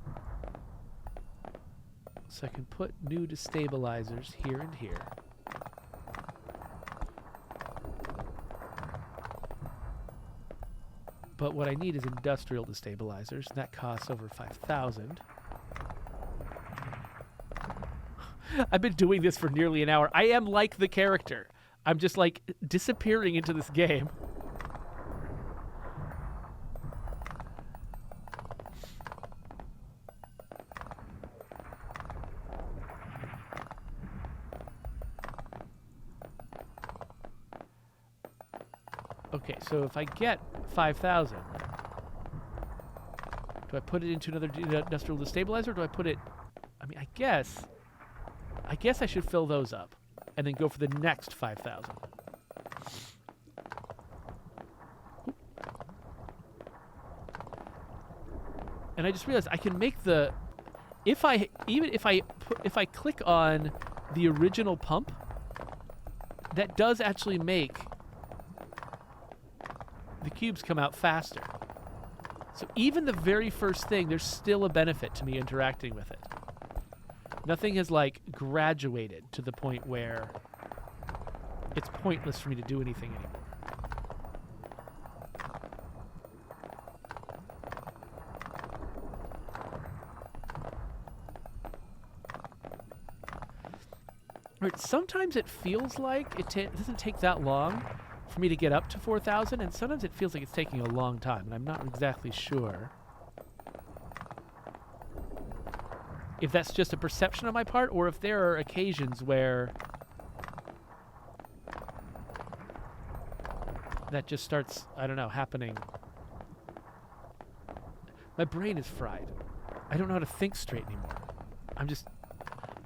So I can put new destabilizers here and here. But what I need is industrial destabilizers, and that costs over 5,000. I've been doing this for nearly an hour. I am like the character. I'm just like disappearing into this game. Okay, so if I get 5,000, do I put it into another industrial destabilizer, or do I put it... I mean, I guess I should fill those up and then go for the next 5,000. And I just realized I can make the... If I click on the original pump, that does actually make the cubes come out faster. So even the very first thing, there's still a benefit to me interacting with it. Nothing has like graduated to the point where it's pointless for me to do anything anymore. Right, sometimes it feels like it doesn't take that long for me to get up to 4,000, and sometimes it feels like it's taking a long time, and I'm not exactly sure if that's just a perception on my part, or if there are occasions where that just starts, I don't know, happening. My brain is fried. I don't know how to think straight anymore.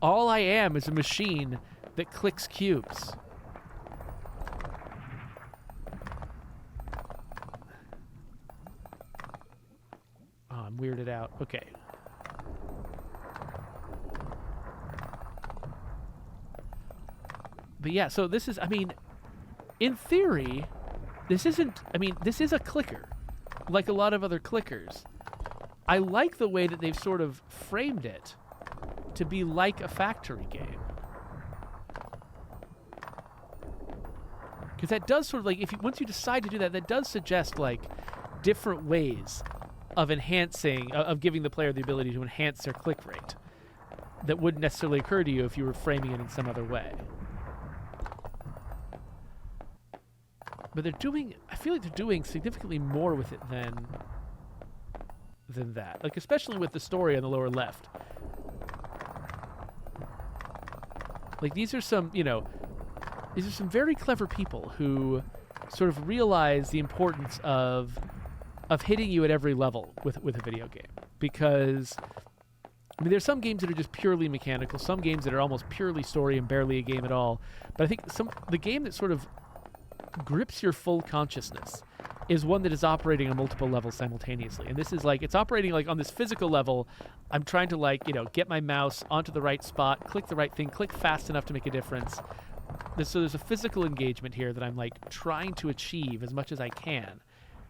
All I am is a machine that clicks cubes. Oh, I'm weirded out. Okay. But yeah, so this is, I mean, in theory, this is a clicker, like a lot of other clickers. I like the way that they've sort of framed it to be like a factory game. Because that does sort of like, once you decide to do that, that does suggest like different ways of enhancing, of giving the player the ability to enhance their click rate that wouldn't necessarily occur to you if you were framing it in some other way. But they're doing, I feel like they're doing significantly more with it than that. Like, especially with the story on the lower left. Like, these are some, these are some very clever people who sort of realize the importance of hitting you at every level with a video game. Because, I mean, there's some games that are just purely mechanical, some games that are almost purely story and barely a game at all. But I think the game that sort of grips your full consciousness is one that is operating on multiple levels simultaneously. And this is like, it's operating like on this physical level. I'm trying to like, get my mouse onto the right spot, click the right thing, click fast enough to make a difference. So there's a physical engagement here that I'm like trying to achieve as much as I can,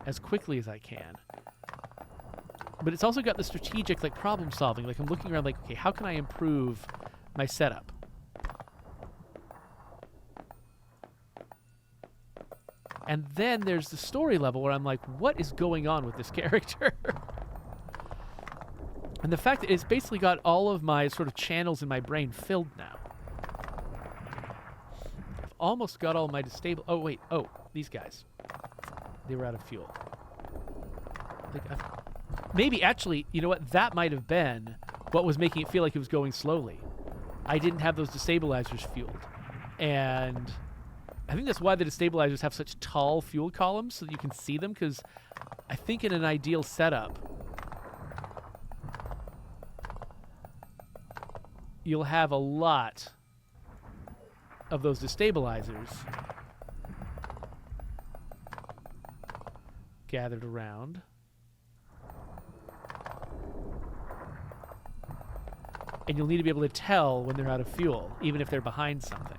as quickly as I can. But it's also got the strategic like problem solving. Like I'm looking around like, okay, how can I improve my setup? And then there's the story level where I'm like, what is going on with this character? And the fact that it's basically got all of my sort of channels in my brain filled now. I've almost got all my disable... Oh, wait. Oh, these guys. They were out of fuel. Like maybe, actually, you know what? That might have been what was making it feel like it was going slowly. I didn't have those destabilizers fueled. And I think that's why the destabilizers have such tall fuel columns, so that you can see them, because I think in an ideal setup, you'll have a lot of those destabilizers gathered around. And you'll need to be able to tell when they're out of fuel, even if they're behind something.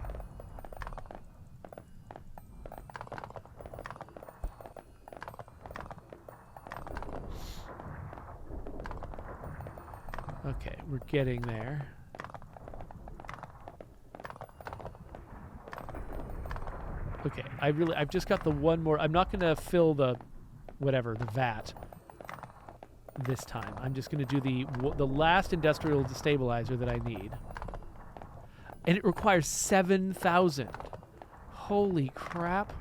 Okay, we're getting there. Okay, I've just got the one more. I'm not going to fill the vat this time. I'm just going to do the last industrial destabilizer that I need. And it requires 7,000. Holy crap.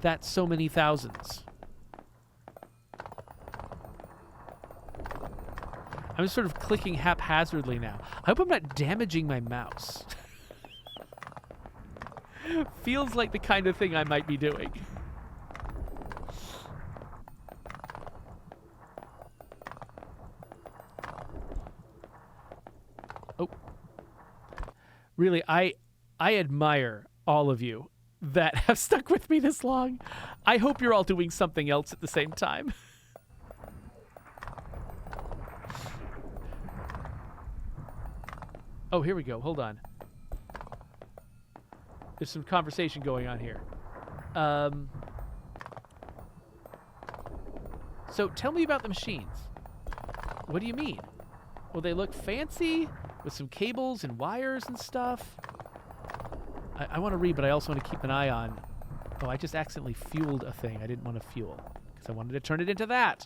That's so many thousands. I'm just sort of clicking haphazardly now. I hope I'm not damaging my mouse. Feels like the kind of thing I might be doing. Oh. Really, I admire all of you that have stuck with me this long. I hope you're all doing something else at the same time. Oh, here we go. Hold on. There's some conversation going on here. So tell me about the machines. What do you mean? Well, they look fancy with some cables and wires and stuff. I want to read, but I also want to keep an eye on... Oh, I just accidentally fueled a thing I didn't want to fuel because I wanted to turn it into that.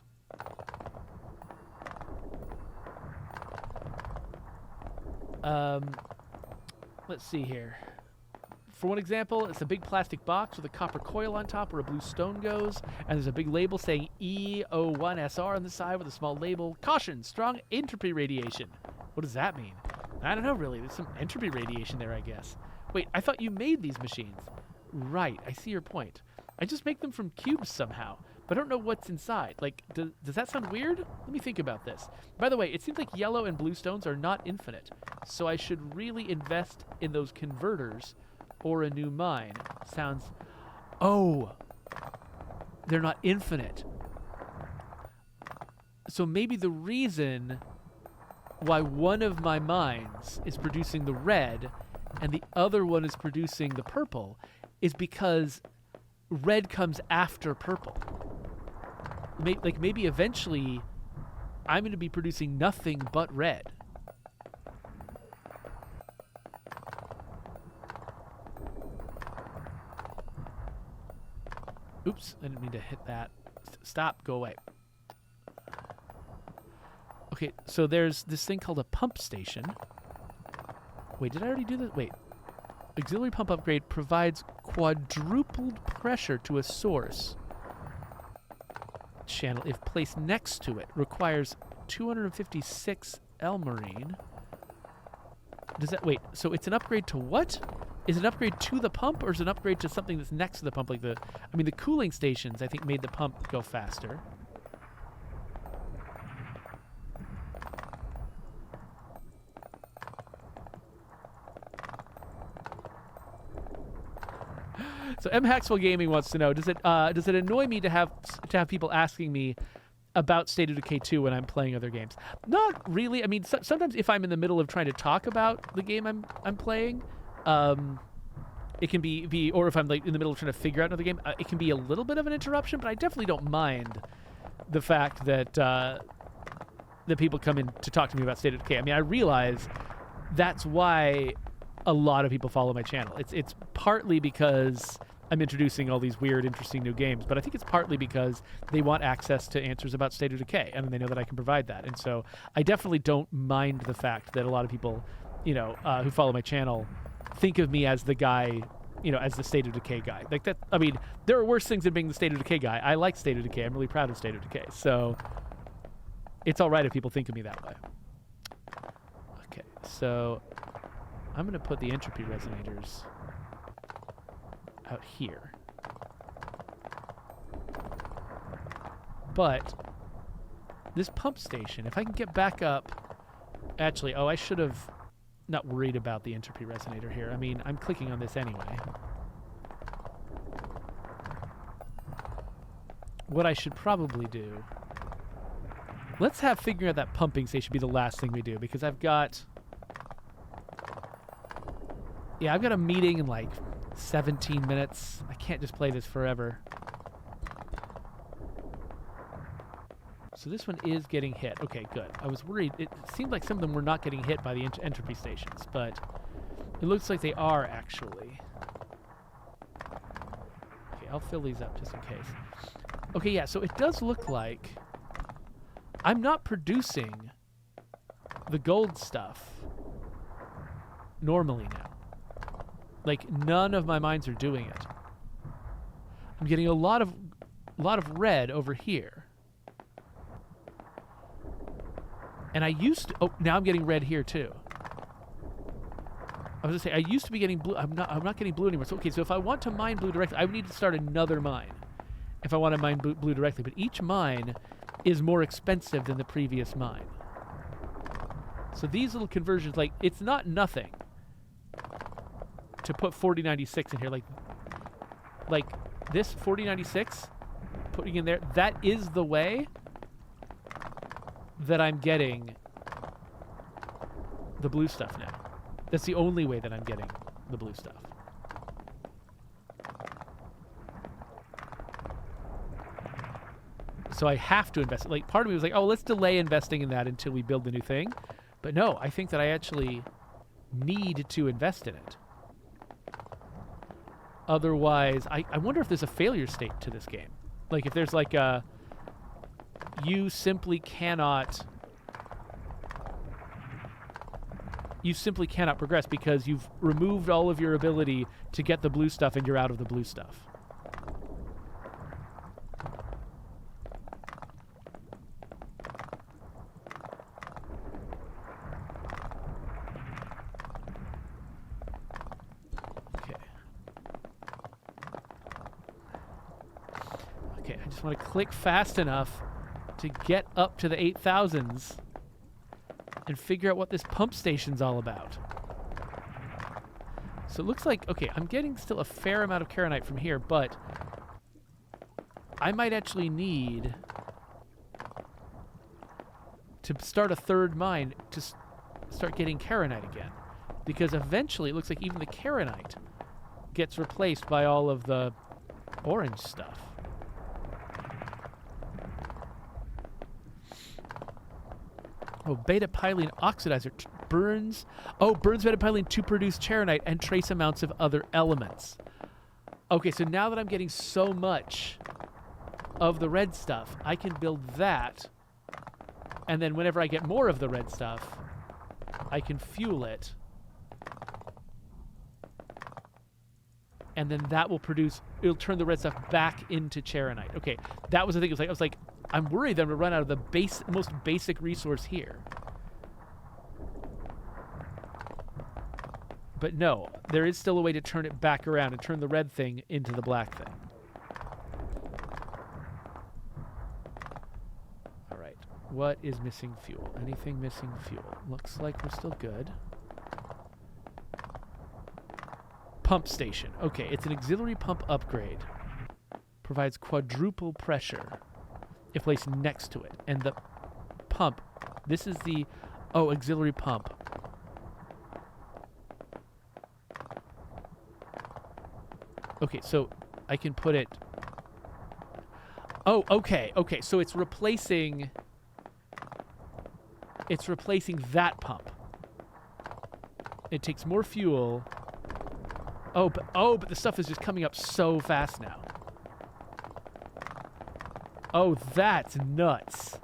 Let's see here. For one example, it's a big plastic box with a copper coil on top where a blue stone goes, and there's a big label saying E01SR on the side with a small label. Caution, strong entropy radiation. What does that mean? I don't know, really. There's some entropy radiation there, I guess. Wait, I thought you made these machines. Right, I see your point. I just make them from cubes somehow, but I don't know what's inside. Like, does that sound weird? Let me think about this. By the way, it seems like yellow and blue stones are not infinite, so I should really invest in those converters or a new mine. Sounds... Oh! They're not infinite. So maybe the reason why one of my mines is producing the red and the other one is producing the purple is because red comes after purple. Maybe eventually I'm going to be producing nothing but red. Oops, I didn't mean to hit that. Stop, go away. Okay, so there's this thing called a pump station. Wait, did I already do this? Wait. Auxiliary pump upgrade provides quadrupled pressure to a source channel if placed next to it. Requires 256 L marine. Does that wait? So it's an upgrade to what? Is it an upgrade to the pump, or is it an upgrade to something that's next to the pump? Like the cooling stations, I think, made the pump go faster. So M Haxwell Gaming wants to know: does it annoy me to have people asking me about State of Decay 2 when I'm playing other games? Not really. I mean, sometimes if I'm in the middle of trying to talk about the game I'm playing, it can be, or if I'm like in the middle of trying to figure out another game, it can be a little bit of an interruption. But I definitely don't mind the fact that that people come in to talk to me about State of Decay. I mean, I realize that's why a lot of people follow my channel. It's partly because I'm introducing all these weird, interesting new games, but I think it's partly because they want access to answers about State of Decay, and they know that I can provide that. And so I definitely don't mind the fact that a lot of people, who follow my channel, think of me as the guy, as the State of Decay guy. Like that. I mean, there are worse things than being the State of Decay guy. I like State of Decay. I'm really proud of State of Decay. So it's all right if people think of me that way. Okay, so I'm going to put the entropy resonators out here. But this pump station, if I can get back up... Actually, I should have not worried about the entropy resonator here. I mean, I'm clicking on this anyway. What I should probably do... Let's have figuring out that pumping station be the last thing we do, because I've got... Yeah, I've got a meeting in like 17 minutes. I can't just play this forever. So this one is getting hit. Okay, good. I was worried. It seemed like some of them were not getting hit by the entropy stations, but it looks like they are actually. Okay, I'll fill these up just in case. Okay, yeah, so it does look like I'm not producing the gold stuff normally now. Like, none of my mines are doing it. I'm getting a lot of red over here. And I used to... Oh, now I'm getting red here, too. I was going to say, I used to be getting blue. I'm not getting blue anymore. So, okay, so if I want to mine blue directly, I would need to start another mine if I want to mine blue directly. But each mine is more expensive than the previous mine. So these little conversions, like, it's not nothing to put 4096 in here. Like this 4096, putting in there, that is the way that I'm getting the blue stuff now. That's the only way that I'm getting the blue stuff. So I have to invest. Like, part of me was like, oh, let's delay investing in that until we build the new thing. But no, I think that I actually need to invest in it. Otherwise, I wonder if there's a failure state to this game. Like, if there's like a... You simply cannot progress because you've removed all of your ability to get the blue stuff and you're out of the blue stuff. Okay, I just want to click fast enough to get up to the 8,000s and figure out what this pump station's all about. So it looks like, okay, I'm getting still a fair amount of Karenite from here, but I might actually need to start a third mine to start getting Karenite again. Because eventually it looks like even the Karenite gets replaced by all of the orange stuff. Oh, beta-pylene oxidizer burns beta-pylene to produce charonite and trace amounts of other elements. Okay, so now that I'm getting so much of the red stuff, I can build that, and then whenever I get more of the red stuff, I can fuel it and then that will produce, it'll turn the red stuff back into charonite. Okay, that was the thing. I was like, I'm worried that I'm going to run out of the most basic resource here. But no, there is still a way to turn it back around and turn the red thing into the black thing. All right, what is missing fuel? Anything missing fuel? Looks like we're still good. Pump station. Okay, it's an auxiliary pump upgrade. Provides quadruple pressure if placed next to it. And the pump, this is the, auxiliary pump. Okay, so I can put it... Oh, okay, so it's replacing that pump. It takes more fuel. But the stuff is just coming up so fast now. Oh, that's nuts.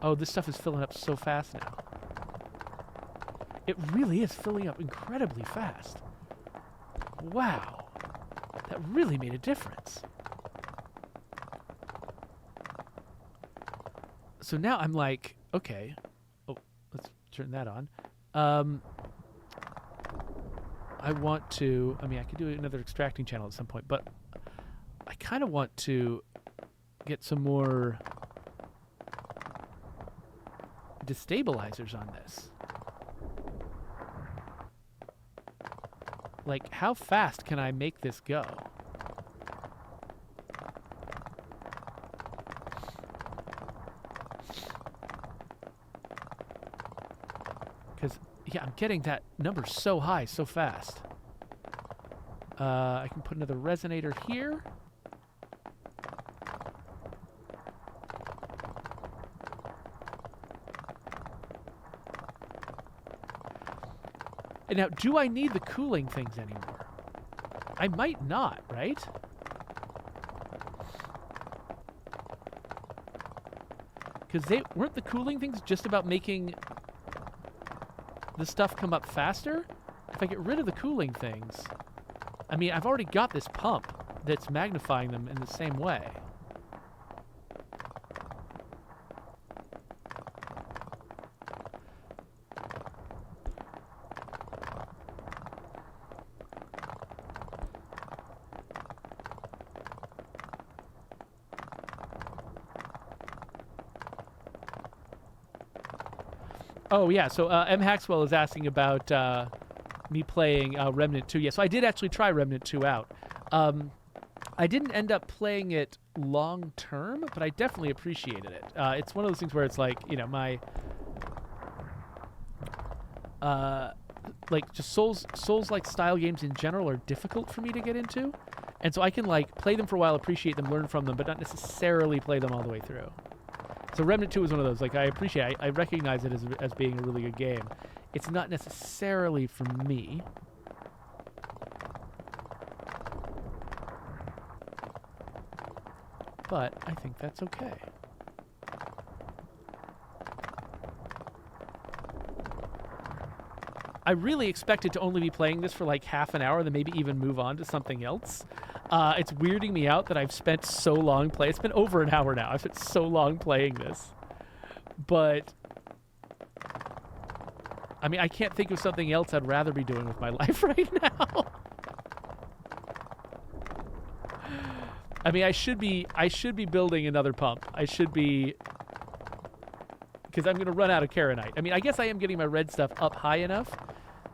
Oh, this stuff is filling up so fast now. It really is filling up incredibly fast. Wow. That really made a difference. So now I'm like, okay. Oh, let's turn that on. I want to, I could do another extracting channel at some point, but I kind of want to get some more destabilizers on this. Like, how fast can I make this go? Because, yeah, I'm getting that number so high, so fast. I can put another resonator here. And now, do I need the cooling things anymore? I might not, right? Because weren't the cooling things just about making the stuff come up faster? If I get rid of the cooling things... I've already got this pump that's magnifying them in the same way. Oh, yeah, so M. Haxwell is asking about me playing Remnant 2. Yeah, so I did actually try Remnant 2 out. I didn't end up playing it long term, but I definitely appreciated it. It's one of those things where it's like, you know, my... like, just Souls-like style games in general are difficult for me to get into. And so I can, like, play them for a while, appreciate them, learn from them, but not necessarily play them all the way through. So Remnant 2 is one of those. Like, I appreciate it. I recognize it as being a really good game. It's not necessarily for me. But I think that's okay. I really expected to only be playing this for like half an hour, then maybe even move on to something else. It's weirding me out that I've spent so long playing. It's been over an hour now. I've spent so long playing this. But, I mean, I can't think of something else I'd rather be doing with my life right now. I mean, I should be building another pump. I should be, because I'm going to run out of Karenite. I mean, I guess I am getting my red stuff up high enough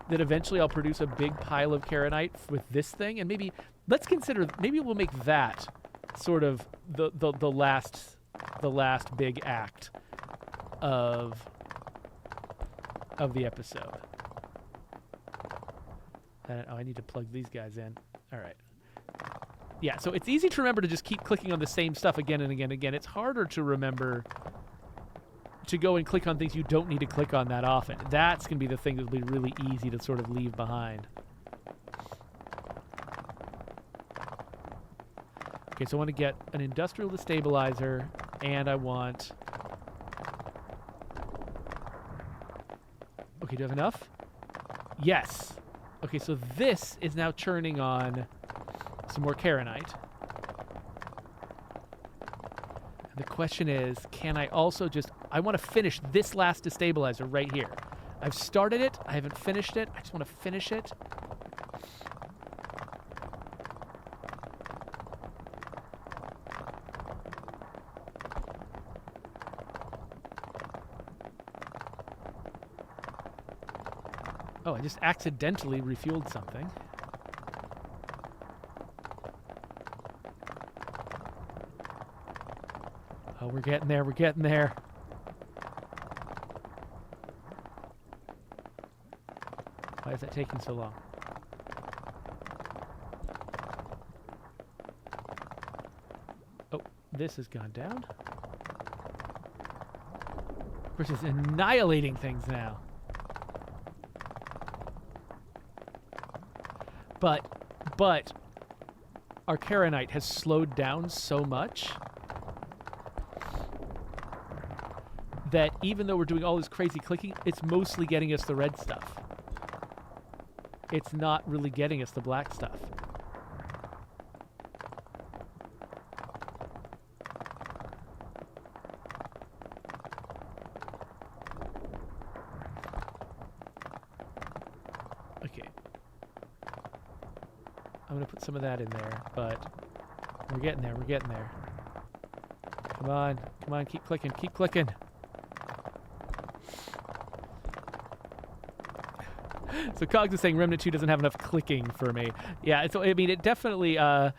that eventually I'll produce a big pile of Karenite with this thing, and maybe let's consider, maybe we'll make that sort of the last big act of the episode. I need to plug these guys in. All right. Yeah, so it's easy to remember to just keep clicking on the same stuff again and again and again. It's harder to remember to go and click on things you don't need to click on that often. That's going to be the thing that will be really easy to sort of leave behind. Okay, so I want to get an industrial destabilizer, and I want... Okay, do you have enough? Yes. Okay, so this is now churning on some more Karenite. And the question is, can I also just... I want to finish this last destabilizer right here. I've started it. I haven't finished it. I just want to finish it. Oh, I just accidentally refueled something. Oh, we're getting there. We're getting there. Why is that taking so long? Oh, this has gone down. Of course, it's annihilating things now. But our Karenite has slowed down so much that even though we're doing all this crazy clicking, it's mostly getting us the red stuff. It's not really getting us the black stuff. Okay. I'm going to put some of that in there, but we're getting there, we're getting there. Come on, keep clicking, keep clicking. So Cogs is saying Remnant 2 doesn't have enough clicking for me. Yeah, so I mean, it definitely... M.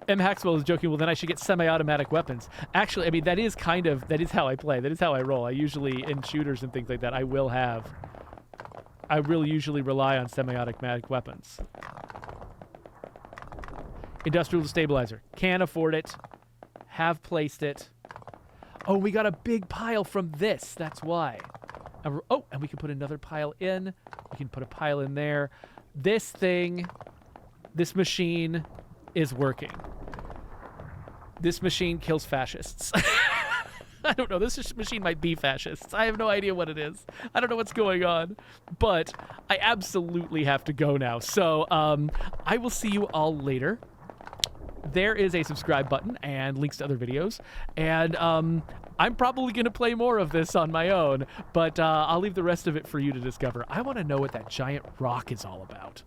Haxwell is joking, well, then I should get semi-automatic weapons. Actually, I mean, that is how I play. That is how I roll. I usually, in shooters and things like that, I will usually rely on semi-automatic weapons. Industrial Destabilizer. Can't afford it. Have placed it. Oh, we got a big pile from this. That's why. Oh, and we can put another pile in. We can put a pile in there. This thing, this machine is working. This machine kills fascists. I don't know. This machine might be fascists. I have no idea what it is. I don't know what's going on. But I absolutely have to go now. So I will see you all later. There is a subscribe button and links to other videos. And I'm probably going to play more of this on my own. But I'll leave the rest of it for you to discover. I want to know what that giant rock is all about.